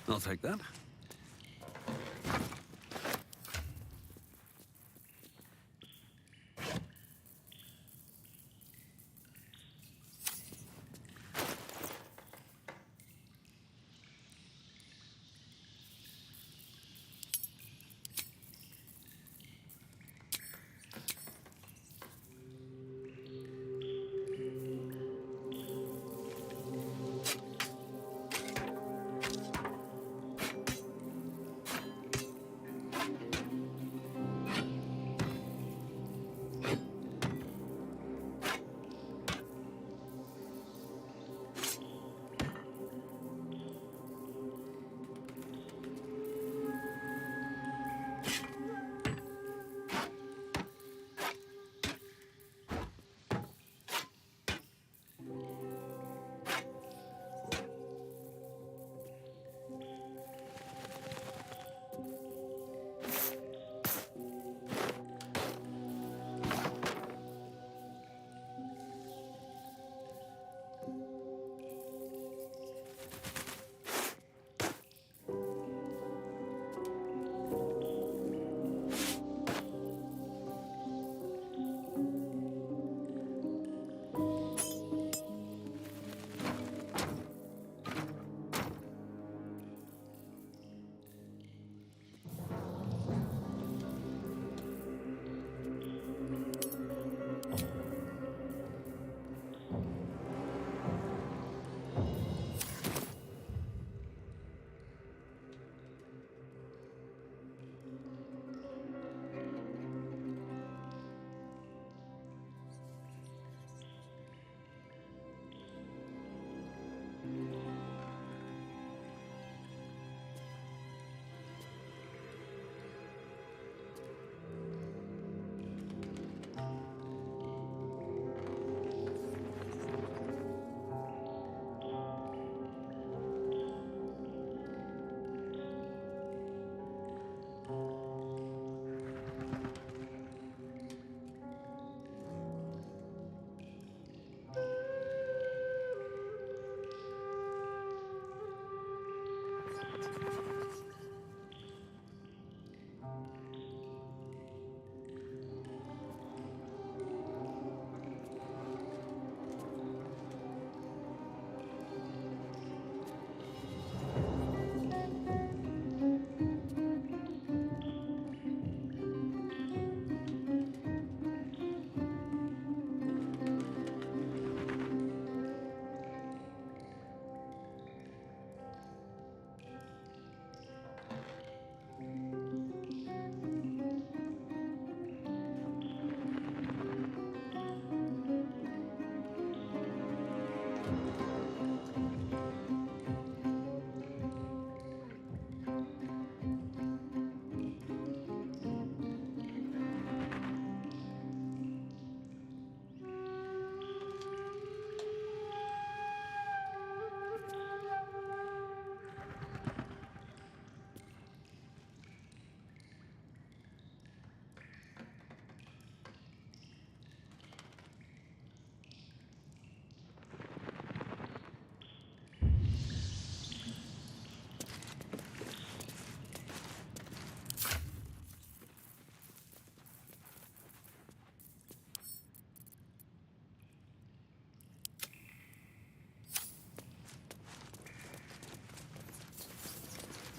I'll take that.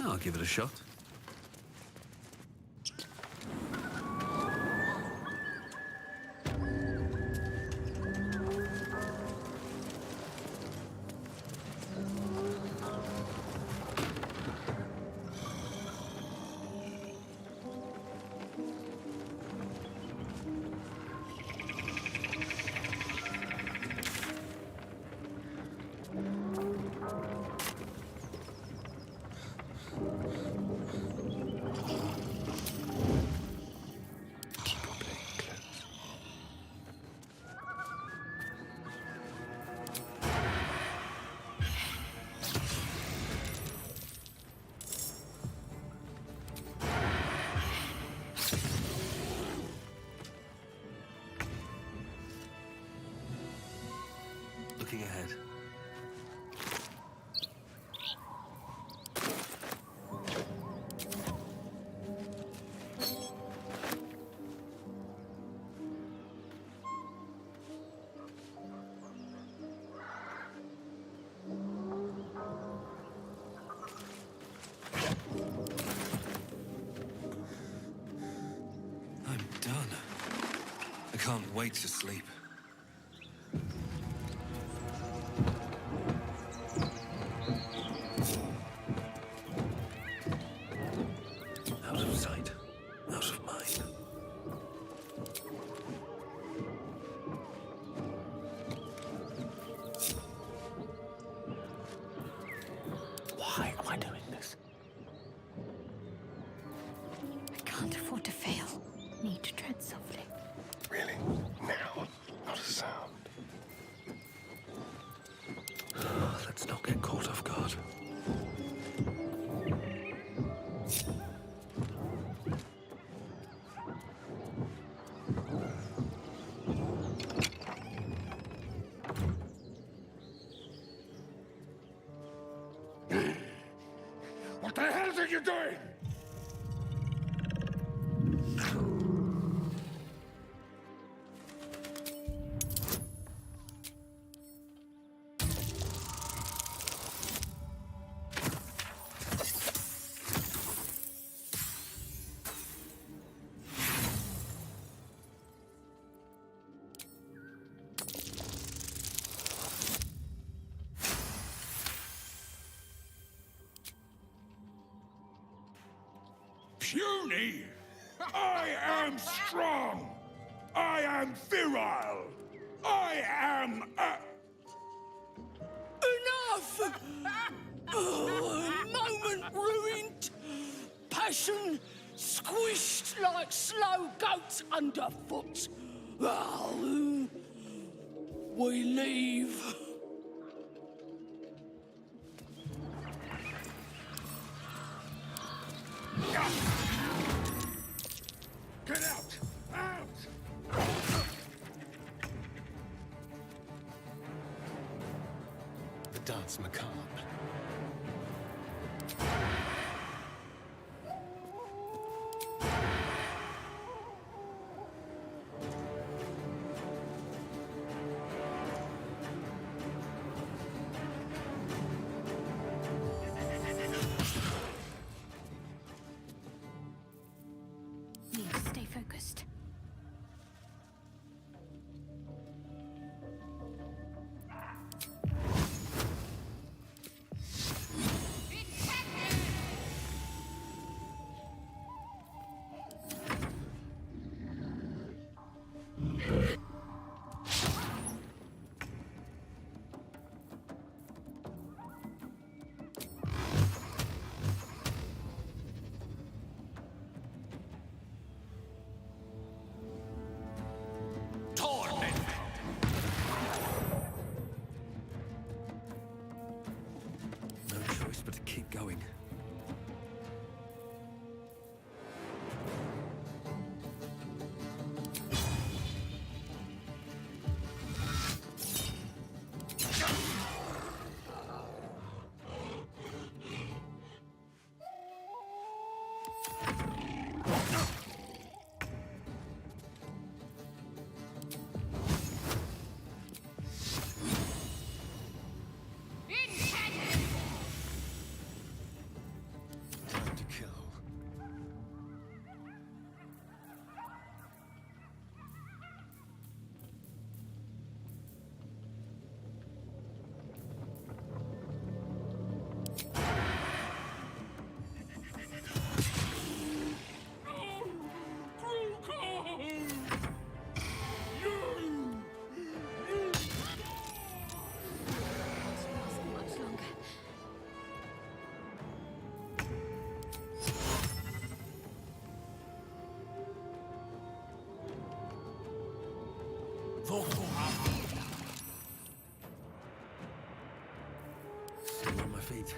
I'll give it a shot. Looking ahead. I'm done. I can't wait to sleep. Out of sight, out of mind. Why am I doing this? I can't afford to fail. Need to tread softly. Really? Now? Not a sound. Let's not get caught off guard. What the hell are you doing? Puny! I am strong! I am virile! I am Enough! Moment ruined. Passion squished like slow goats underfoot. Well, we leave. Get out! Out! The dance macabre. Need to stay focused. No choice but to keep going. Still on my feet.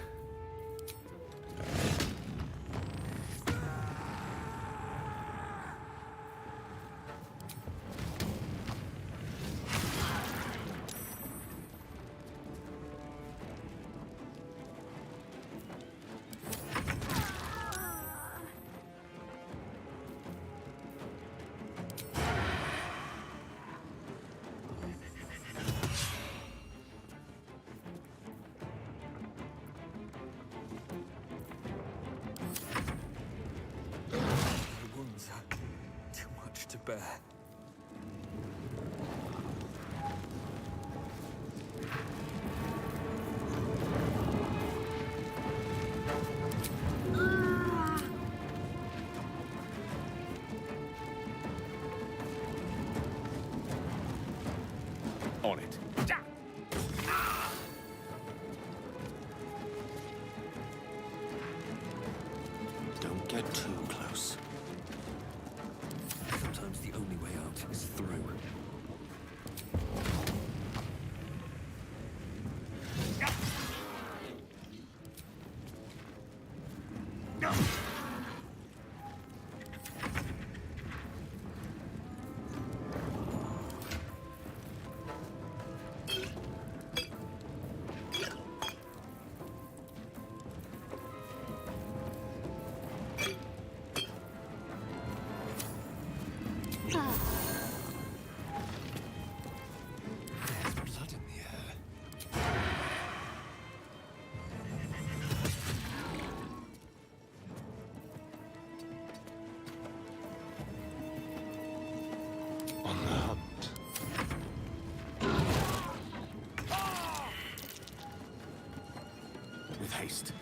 Too much to bear. On it. Don't get too close. Sometimes the only way out is through. With haste.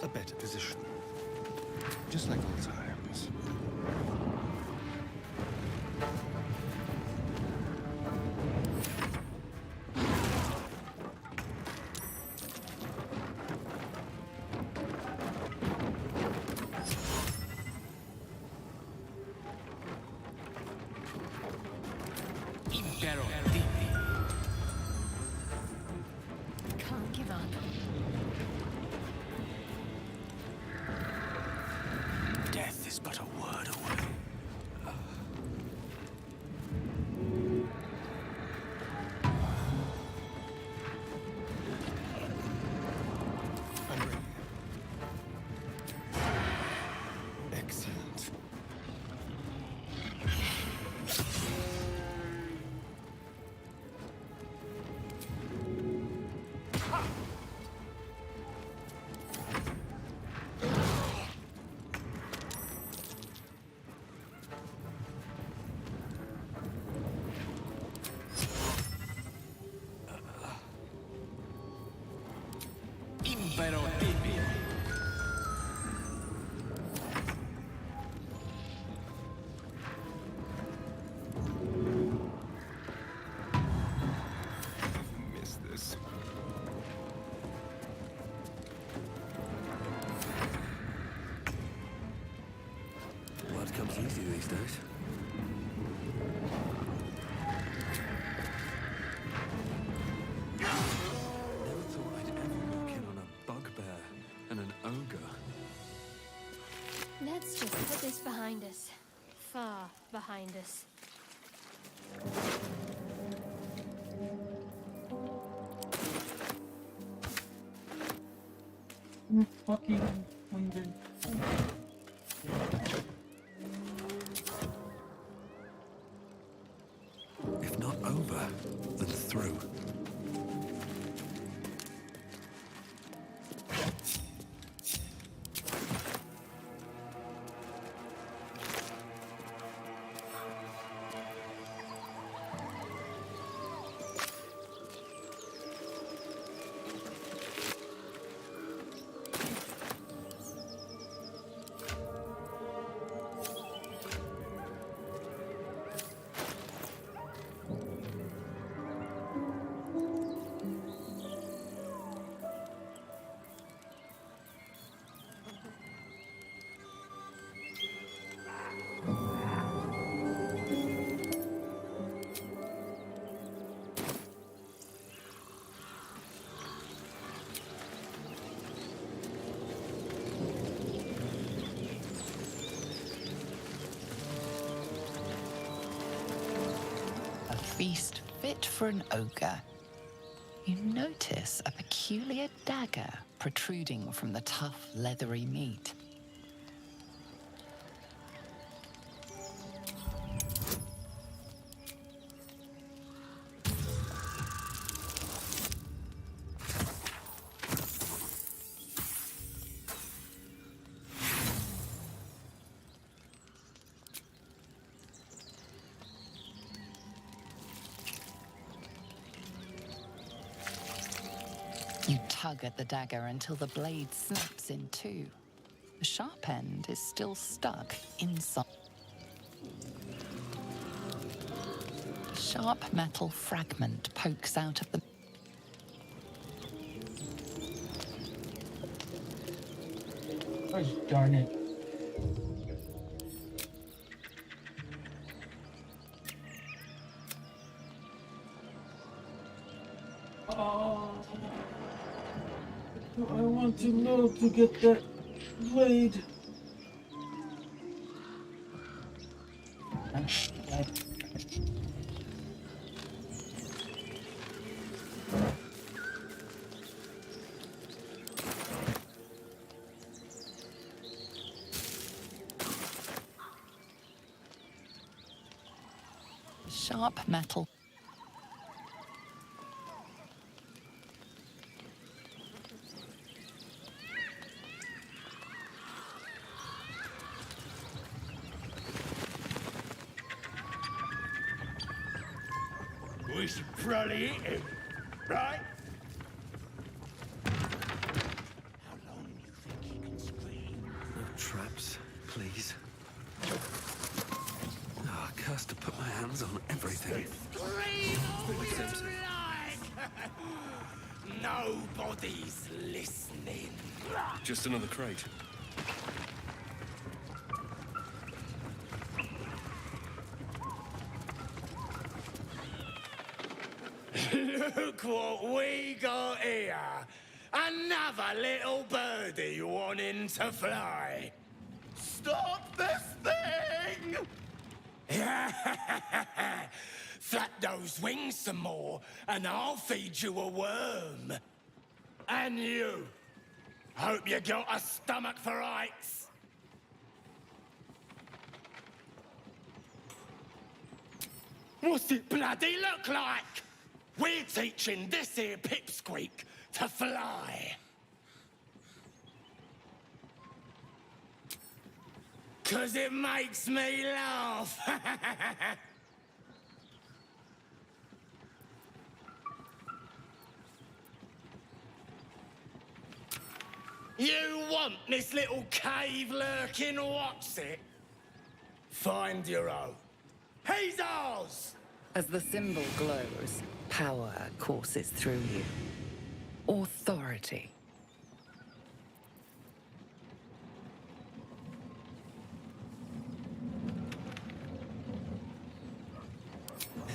A better position. Just like old times. Can't give up. Death is but a word away. I'm ready. Excellent. Impero Tibi. Miss this. Blood comes easy these days. Never thought I'd ever walk in on a bugbear and an ogre. Let's just put this behind us. Far behind us. Fucking 100. through. A feast fit for an ogre. You notice a peculiar dagger protruding from the tough, leathery meat. You tug at the dagger until the blade snaps in two. The sharp end is still stuck inside. A sharp metal fragment pokes out of the... Gosh darn it. Oh, I want to know to get that blade. Sharp metal. We should probably eat him, right? How long do you think he can scream? No traps, please. Oh, cursed to put my hands on everything. Scream all you like! Nobody's listening. Just another crate. Look what we got here. Another little birdie wanting to fly. Stop this thing! Flap those wings some more, and I'll feed you a worm. And you. Hope you got a stomach for heights. What's it bloody look like? We're teaching this here pipsqueak to fly. 'Cause it makes me laugh. You want this little cave lurking what's it? Find your own. He's ours! As the symbol glows, power courses through you. Authority.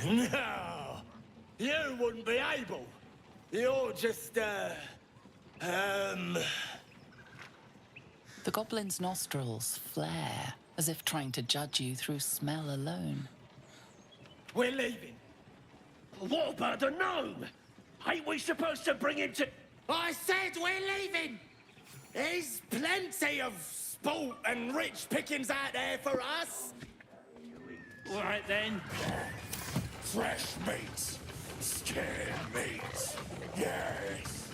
No! You wouldn't be able. You're just, The goblin's nostrils flare, as if trying to judge you through smell alone. We're leaving. What about the gnome? Ain't we supposed to bring him to... I said we're leaving! There's plenty of sport and rich pickings out there for us. All right then. Fresh meats. Scared mates. Yes.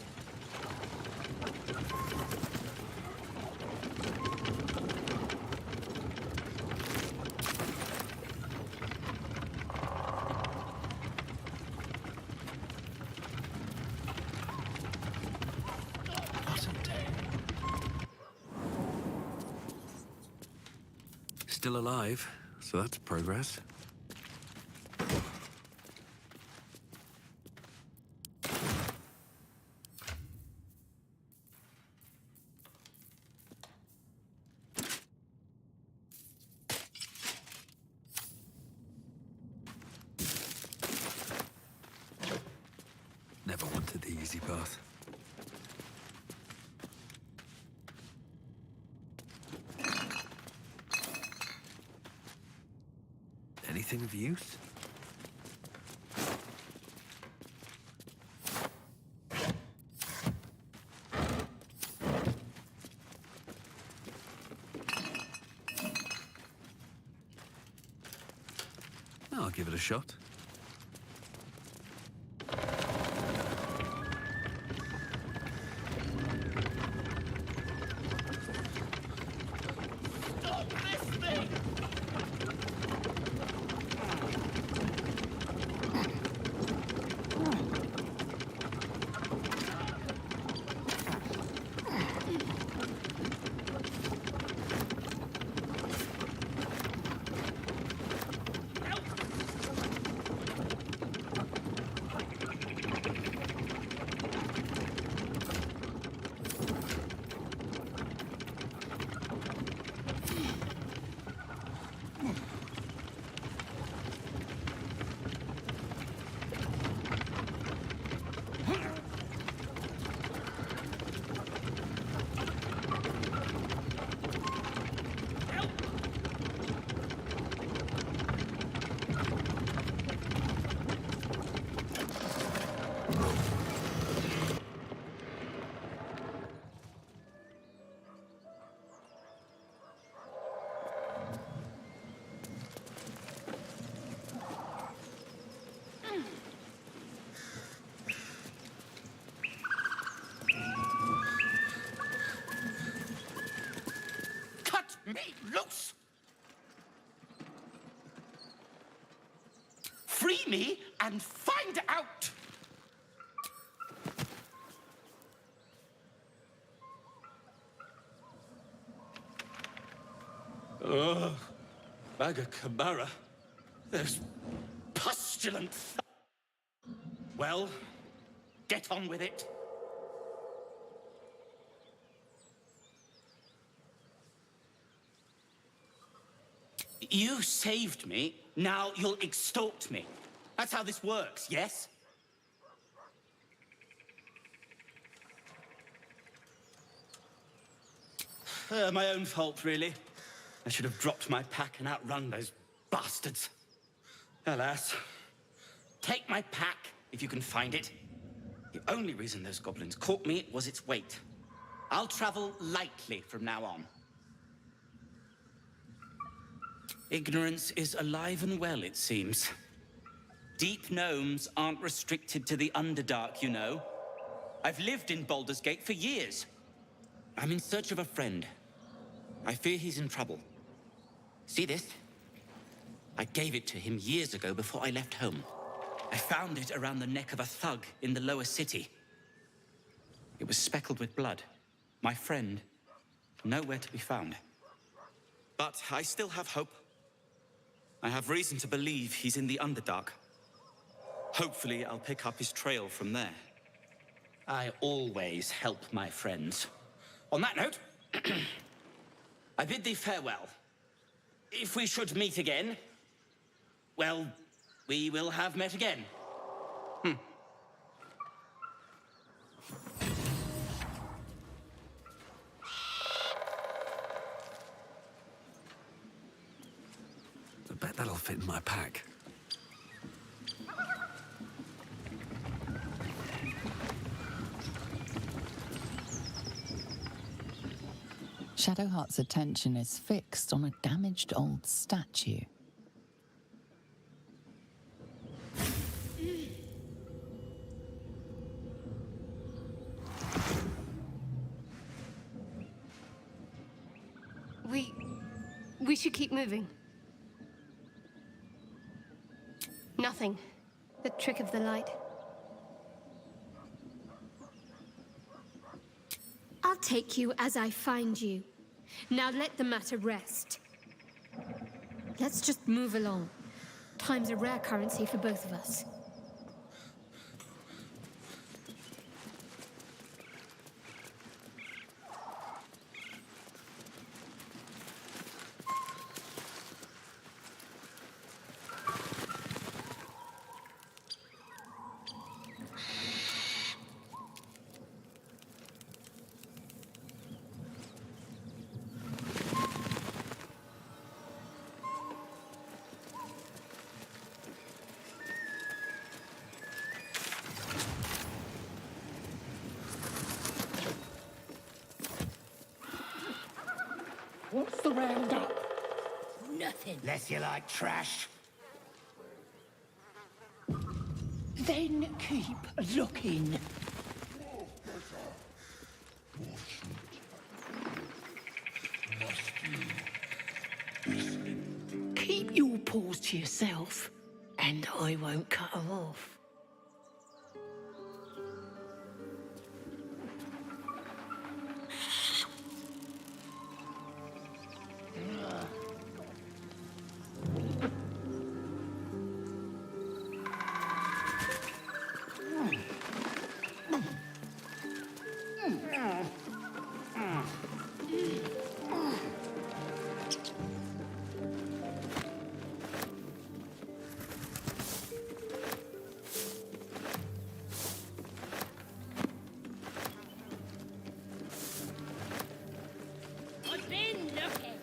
Still alive, so that's progress. Never wanted the easy path. Anything of use? I'll give it a shot. Me loose! Free me and find out! Ugh. Baga Kamara. There's pustulant. Well, get on with it. You saved me, now you'll extort me. That's how this works, yes? My own fault, really. I should have dropped my pack and outrun those bastards. Alas. Take my pack, if you can find it. The only reason those goblins caught me was its weight. I'll travel lightly from now on. Ignorance is alive and well, it seems. Deep gnomes aren't restricted to the Underdark, you know. I've lived in Baldur's Gate for years. I'm in search of a friend. I fear he's in trouble. See this? I gave it to him years ago before I left home. I found it around the neck of a thug in the lower city. It was speckled with blood. My friend, nowhere to be found. But I still have hope. I have reason to believe he's in the Underdark. Hopefully, I'll pick up his trail from there. I always help my friends. On that note, I bid thee farewell. If we should meet again, well, we will have met again. I bet that'll fit in my pack. Shadowheart's attention is fixed on a damaged old statue. We should keep moving. Nothing. The trick of the light. I'll take you as I find you. Now let the matter rest. Let's just move along. Time's a rare currency for both of us. What's the roundup? Nothing. Less you like trash. Then keep looking. Keep your paws to yourself, and I won't cut them off. I've been looking.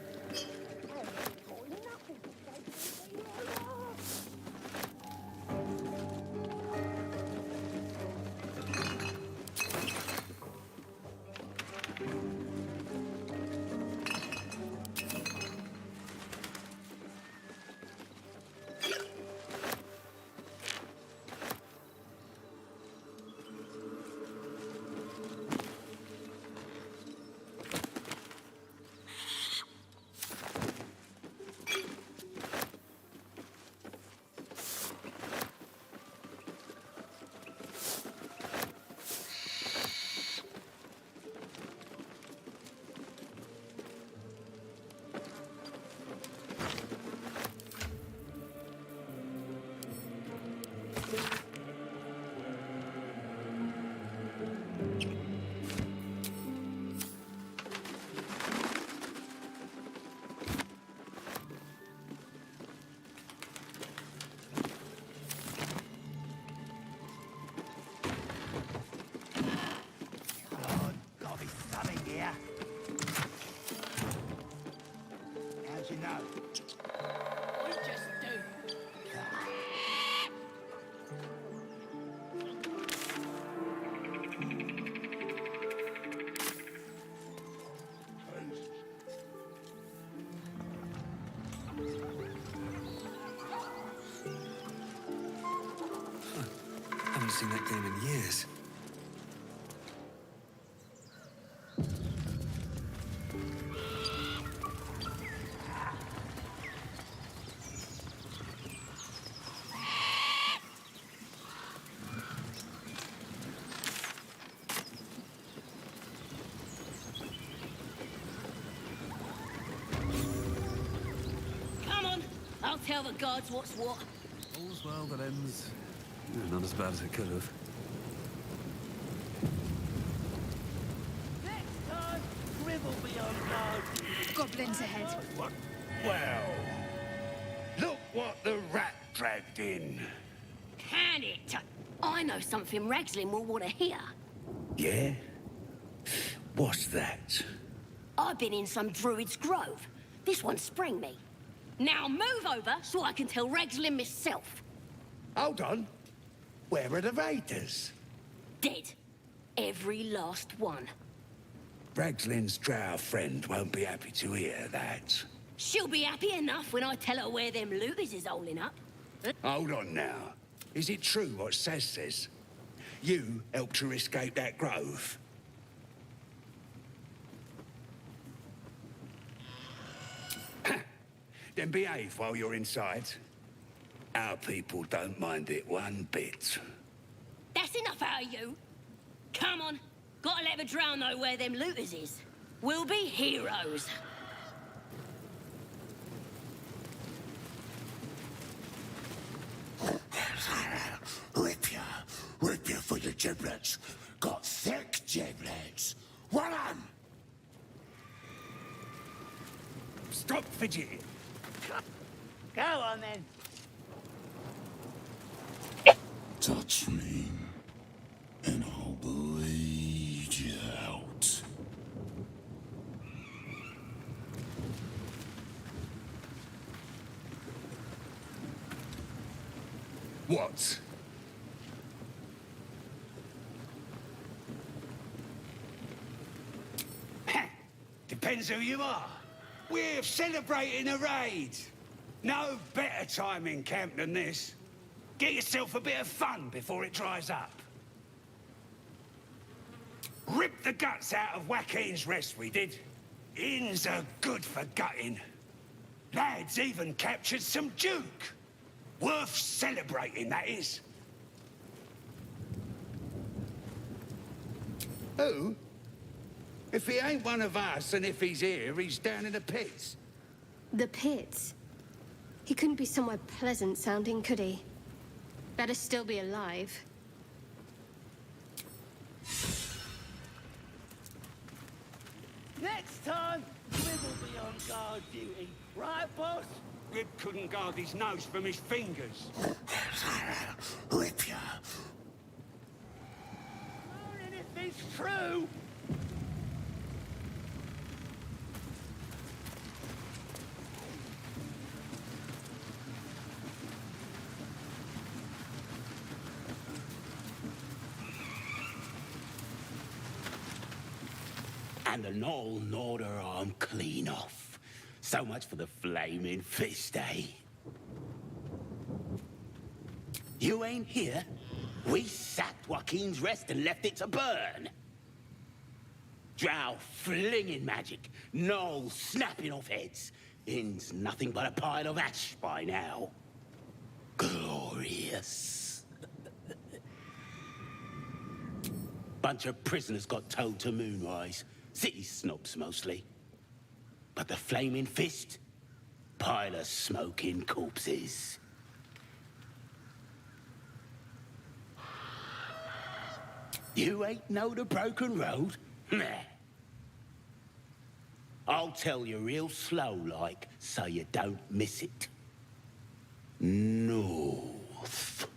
How'd you know? We just do. Haven't seen that game in years. Come on, I'll tell the gods what's what. All's well that ends. Not as bad as it could have. Next time, Gribble be on guard. Goblins ahead. Well, look what the rat dragged in. Can it? I know something Ragslin will want to hear. Yeah? What's that? I've been in some druid's grove. This one sprang me. Now move over so I can tell Ragslin myself. Hold on. Where are the raiders? Dead. Every last one. Ragslin's drow friend won't be happy to hear that. She'll be happy enough when I tell her where them loobies is holding up. Hold on now. Is it true what Saz says? You helped her escape that grove? Then behave while you're inside. Our people don't mind it one bit. That's enough out of you. Come on. Gotta let the drow know where them looters is. We'll be heroes. Rip you for your giblets. Got thick giblets. What on? Stop fidgeting. Go on then. Touch me, and I'll bleed you out. What? Depends who you are. We're celebrating a raid. No better time in camp than this. Get yourself a bit of fun before it dries up. Rip the guts out of Joaquin's rest, we did. Inns are good for gutting. Lads even captured some Duke. Worth celebrating, that is. Who? If he ain't one of us, and if he's here, he's down in the pits. The pits? He couldn't be somewhere pleasant sounding, could he? Better still be alive. Next time, we will be on guard duty. Right, boss? Rib couldn't guard his nose from his fingers. Rip ya. And if it's true... And the Knoll gnawed her arm clean off. So much for the flaming fist, eh? You ain't here? We sacked Joaquin's rest and left it to burn. Drow flinging magic, Knoll snapping off heads. Inn's nothing but a pile of ash by now. Glorious. Bunch of prisoners got towed to Moonrise. City snobs, mostly. But the flaming fist? Pile of smoking corpses. You ain't know the broken road? Nah. I'll tell you real slow-like, so you don't miss it. North.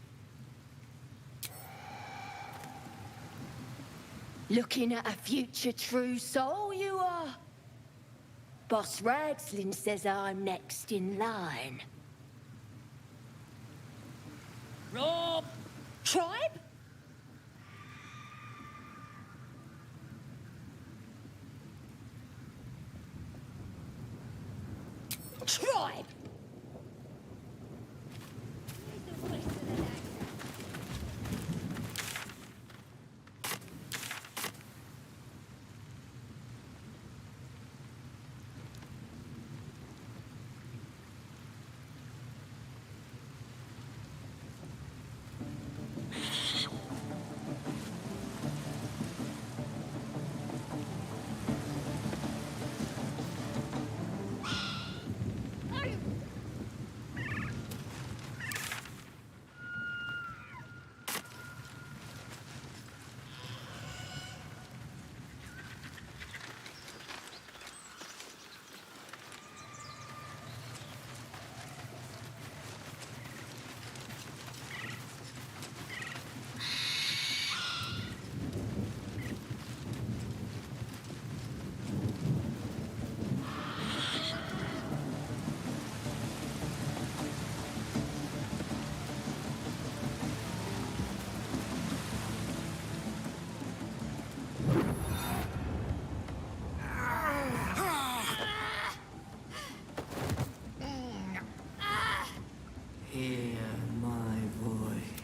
Looking at a future true soul, you are. Boss Ragslin says I'm next in line. Rob! Tribe? Tribe!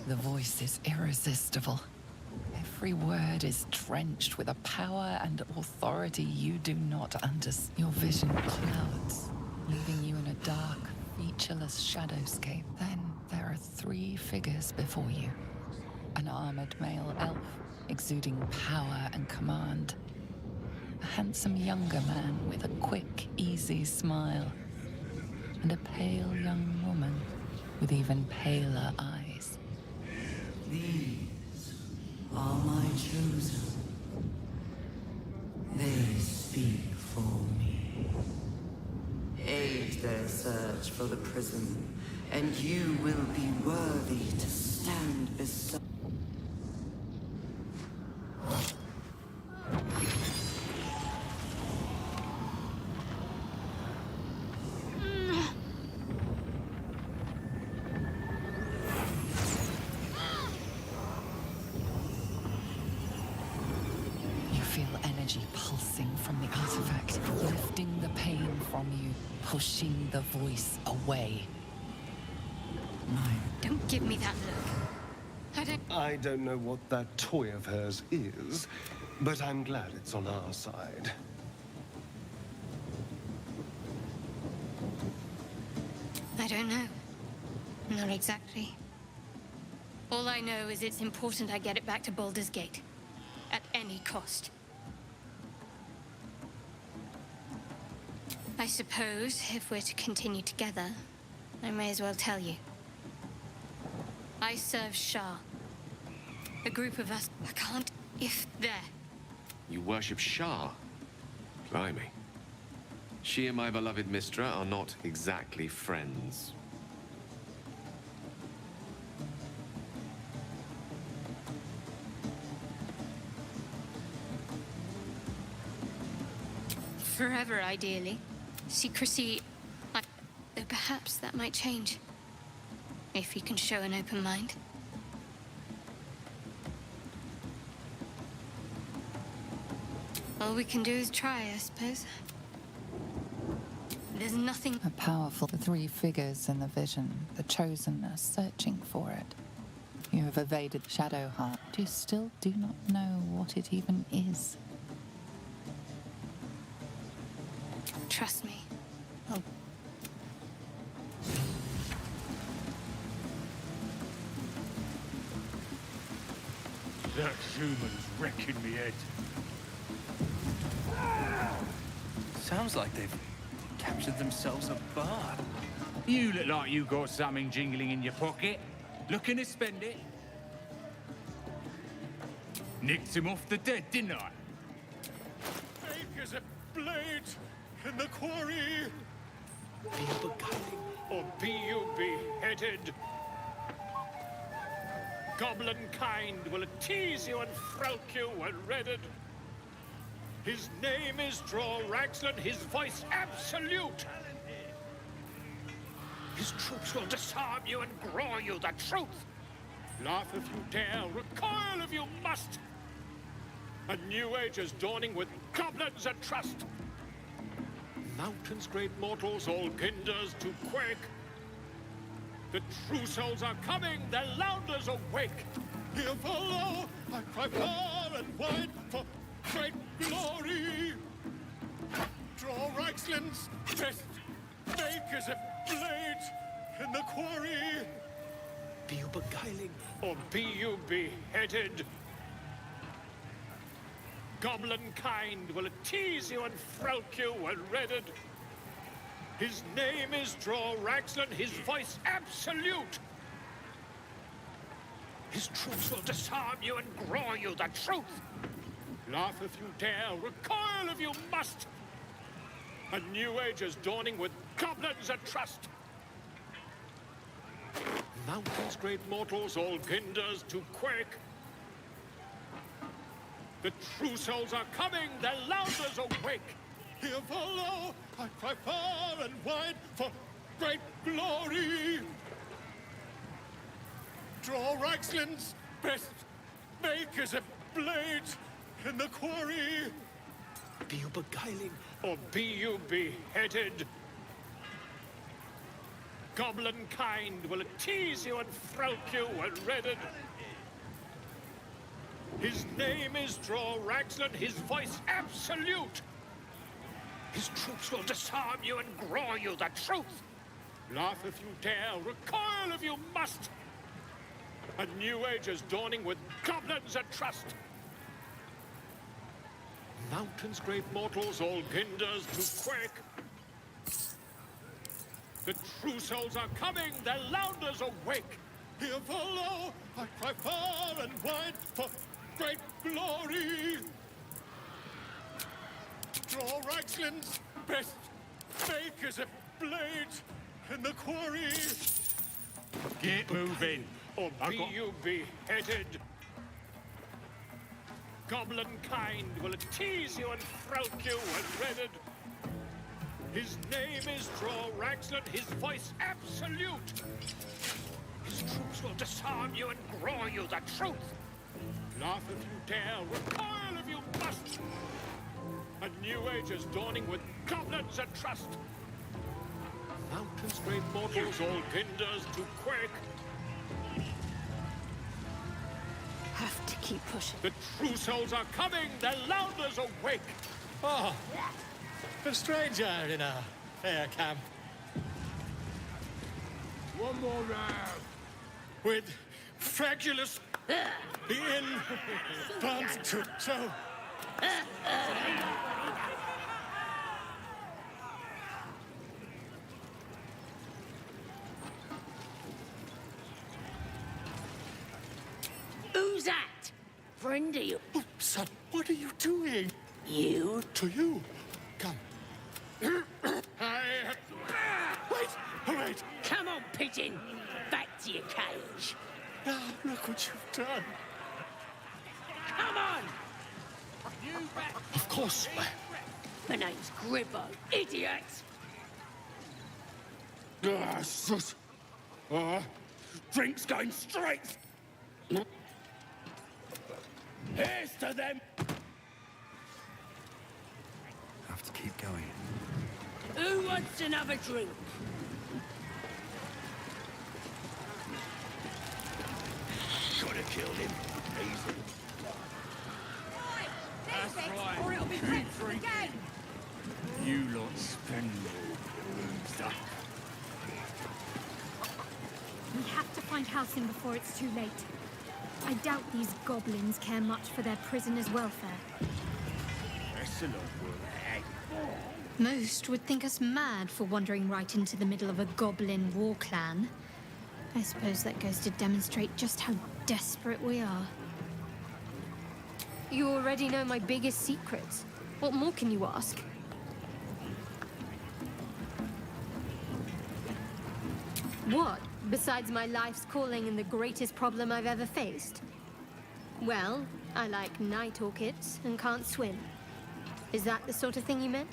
The voice is irresistible. Every word is drenched with a power and authority you do not understand. Your vision clouds. leaving you in a dark, featureless shadowscape. Then there are three figures before you. An armored male elf, exuding power and command. A handsome younger man with a quick, easy smile. And a pale young woman with even paler eyes. These are my chosen. They speak for me. Aid their search for the prison, and you will be worthy to stand beside. Pulsing from the artifact, lifting the pain from you, pushing the voice away. Don't give me that look. I don't know what that toy of hers is, but I'm glad it's on our side. I don't know. Not exactly. All I know is it's important I get it back to Baldur's Gate. At any cost. I suppose, if we're to continue together, I may as well tell you. I serve Shah. A group of us, I can't, if there. You worship Shah? Blimey. She and my beloved Mistra are not exactly friends. Forever, ideally. Secrecy, though perhaps that might change. If you can show an open mind. All we can do is try, I suppose. There's nothing... A powerful... The three figures in the vision, the chosen, are searching for it. You have evaded Shadowheart. You still do not know what it even is. Trust me. That human's wrecking me head. Sounds like they've captured themselves a bar. You look like you got something jingling in your pocket. Looking to spend it? Nicked him off the dead, didn't I? Fake as a blade in the quarry. Be you beguiling, or be you beheaded. Goblin kind will tease you and frowk you when redded. His name is Draw Raxlin, his voice absolute. His troops will disarm you and grow you the truth. Laugh if you dare, recoil if you must. A new age is dawning with goblins at trust. Mountains, great mortals, all ginders to quake. The true souls are coming, their louders awake. Here follow, I cry far and wide for great glory. Draw Reichsland's best, make as a blade in the quarry. Be you beguiling, or be you beheaded. Goblin kind will tease you and frowk you when redded. His name is Draw Raxlin, his voice absolute. His troops will disarm you and grow you the truth. Laugh if you dare, recoil if you must. A new age is dawning with goblins at trust. Mountains, great mortals, all ginders to quake. The true souls are coming, their louders awake. Here follow, I cry far and wide for great glory. Draw Reichsland's best, make as a blade in the quarry. Be you beguiling, or be you beheaded. Goblin kind will tease you and frowk you when redded. His name is Draw Raxlin, his voice absolute. His troops will disarm you and grow you the truth. Laugh if you dare, recoil if you must. A new age is dawning with goblins at trust. Mountains, great mortals, all Pinders to quake. The true souls are coming, their Lounders awake. Here follow, I cry far and wide for great glory. Draw Reichland's best make as a blade in the quarry. Get moving, or be you beheaded. Goblin kind will tease you and throat you and redded. His name is Draw Raxland, his voice absolute. His troops will disarm you and grow you the truth. Laugh if you dare, recoil if you must. A new age is dawning with goblins at trust. Mountains, great mortals, all Pinders to quake. Have to keep pushing. The true souls are coming, their Lounders awake. Oh, a stranger in a fair camp. One more round. With Fragulous in plans to show. Who's that? Friend of you? Oh, son, what are you doing? You? To you. Come. Wait. Come on, pigeon. Back to your cage. Now, look what you've done. Come on! Of course. My name's Gribbo, idiot! Sus. Drink's going straight. Here's to them. Have to keep going. Who wants another drink? Should have killed him. Easy. That's right. Or it'll be Keep for the drinking. game. You lot spend stuff. We have to find Halcyon before it's too late. I doubt these goblins care much for their prisoners' welfare. Excellent work. Most would think us mad for wandering right into the middle of a goblin war clan. I suppose that goes to demonstrate just how desperate we are. You already know my biggest secrets. What more can you ask? What, besides my life's calling and the greatest problem I've ever faced? Well, I like night orchids and can't swim. Is that the sort of thing you meant?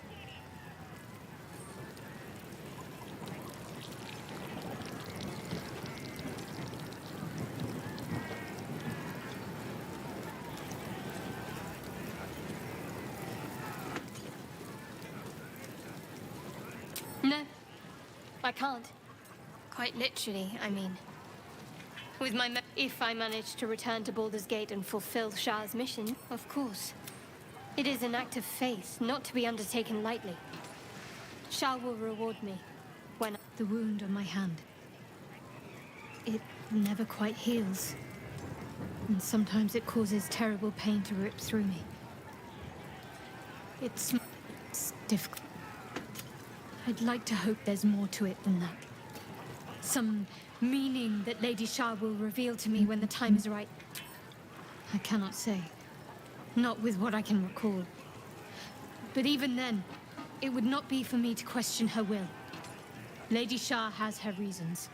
No, I can't. Quite literally, I mean. With my if I manage to return to Baldur's Gate and fulfill Shah's mission, of course. It is an act of faith, not to be undertaken lightly. Shah will reward me when the wound on my hand. It never quite heals. And sometimes it causes terrible pain to rip through me. It's difficult. I'd like to hope there's more to it than that. Some meaning that Lady Shah will reveal to me when the time is right. I cannot say. Not with what I can recall. But even then, it would not be for me to question her will. Lady Shah has her reasons.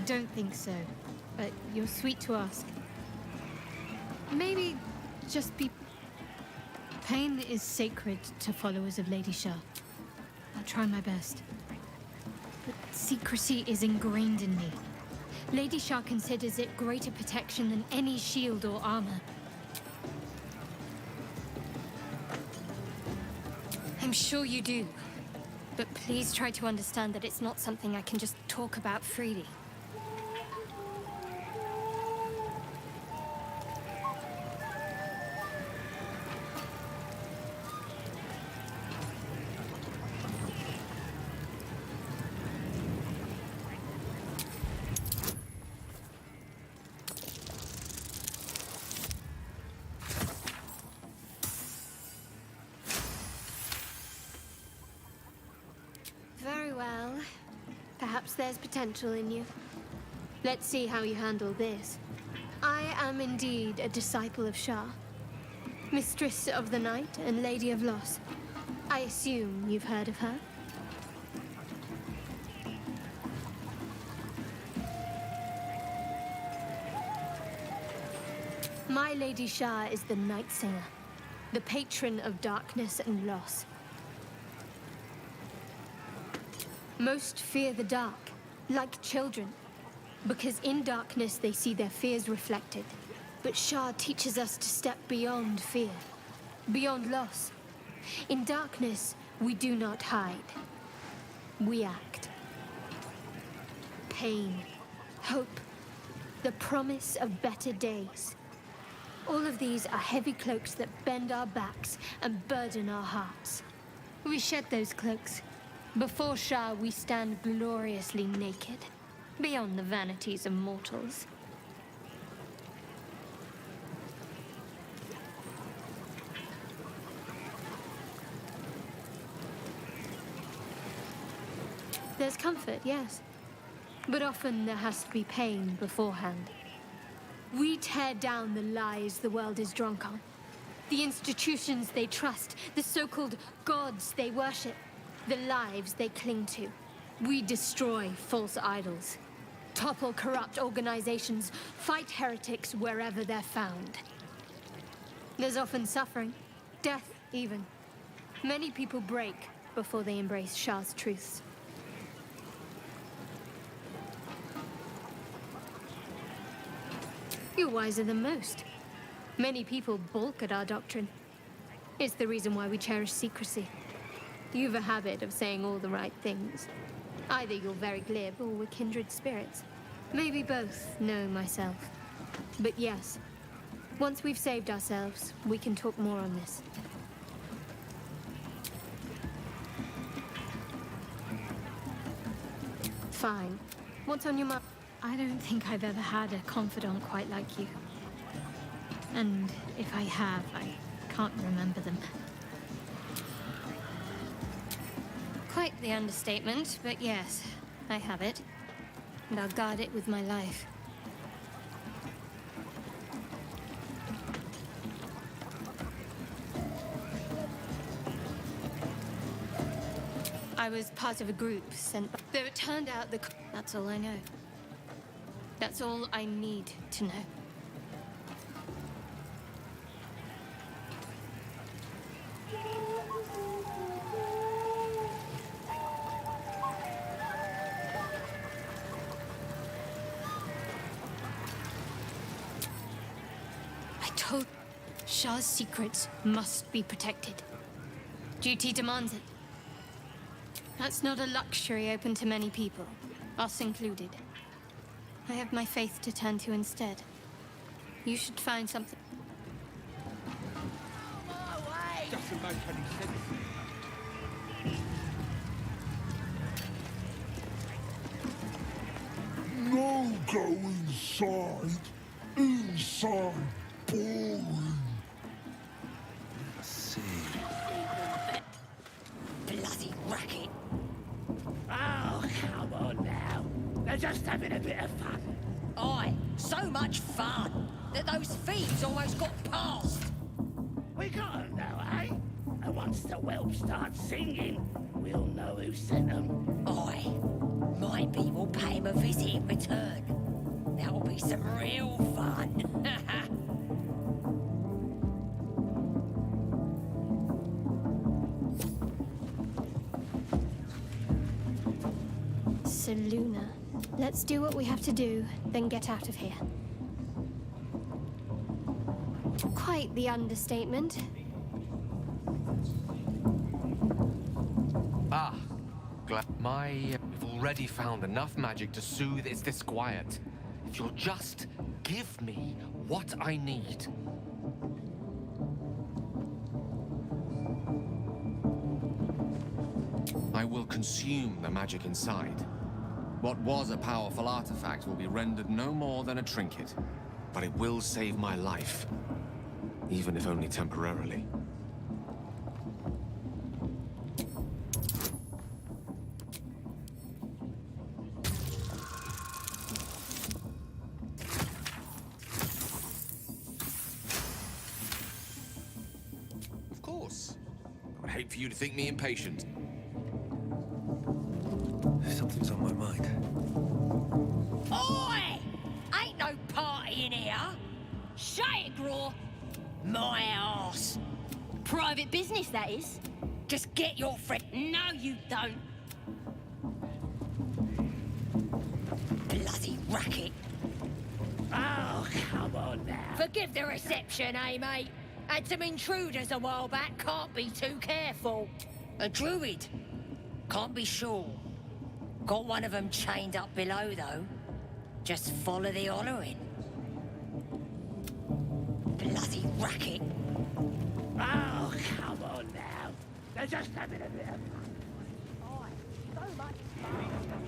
don't think so, but you're sweet to ask. Maybe just be... Pain is sacred to followers of Lady Shah. I'll try my best. But secrecy is ingrained in me. Lady Shah considers it greater protection than any shield or armor. I'm sure you do. But please try to understand that it's not something I can just talk about freely. Very well. Perhaps there's potential in you. Let's see how you handle this. I am indeed a disciple of Shah, Mistress of the Night and Lady of Loss. I assume you've heard of her? My Lady Shah is the Night Singer, the patron of darkness and loss. Most fear the dark, like children, because in darkness they see their fears reflected. But Shah teaches us to step beyond fear, beyond loss. In darkness, we do not hide. We act. Pain, hope, the promise of better days. All of these are heavy cloaks that bend our backs and burden our hearts. We shed those cloaks. Before Shah, we stand gloriously naked, beyond the vanities of mortals. There's comfort, yes. But often there has to be pain beforehand. We tear down the lies the world is drunk on. The institutions they trust, the so-called gods they worship, the lives they cling to. We destroy false idols, topple corrupt organizations, fight heretics wherever they're found. There's often suffering, death even. Many people break before they embrace Shah's truths. You're wiser than most. Many people balk at our doctrine. It's the reason why we cherish secrecy. You've a habit of saying all the right things. Either you're very glib or we're kindred spirits. Maybe both, know myself. But yes, once we've saved ourselves, we can talk more on this. Fine. What's on your mind? I don't think I've ever had a confidant quite like you. And if I have, I can't remember them. Quite the understatement, but yes, I have it. And I'll guard it with my life. I was part of a group sent by... Though it turned out the... That's all I know. That's all I need to know. I told... Shah's secrets must be protected. Duty demands it. That's not a luxury open to many people, us included. I have my faith to turn to instead. You should find something. Doesn't make any sense. No, go inside. Inside. Boring. Let's see. Bloody racket. Oh, come on now. They're just having a bit of fun. Aye, so much fun that those thieves almost got past. We got 'em now, eh? And once the whelp starts singing, we'll know who sent them. Aye. Maybe we'll pay him a visit in return. That'll be some real fun. So, Luna, let's do what we have to do, then get out of here. Quite the understatement. Ah, glad we've already found enough magic to soothe its disquiet. If you'll just give me what I need. I will consume the magic inside. What was a powerful artifact will be rendered no more than a trinket, but it will save my life, even if only temporarily. Of course. I would hate for you to think me impatient. Something's on my mind. Oi! Ain't no party in here. Shut it, Graw. My arse. Private business, that is. Just get your friend. No, you don't. Bloody racket. Oh, come on now. Forgive the reception, eh, mate? Had some intruders a while back. Can't be too careful. A druid. Can't be sure. Got one of them chained up below, though. Just follow the hollering. Bloody racket. Oh, come on now. They're just having a bit of fun. Oh, so much fun.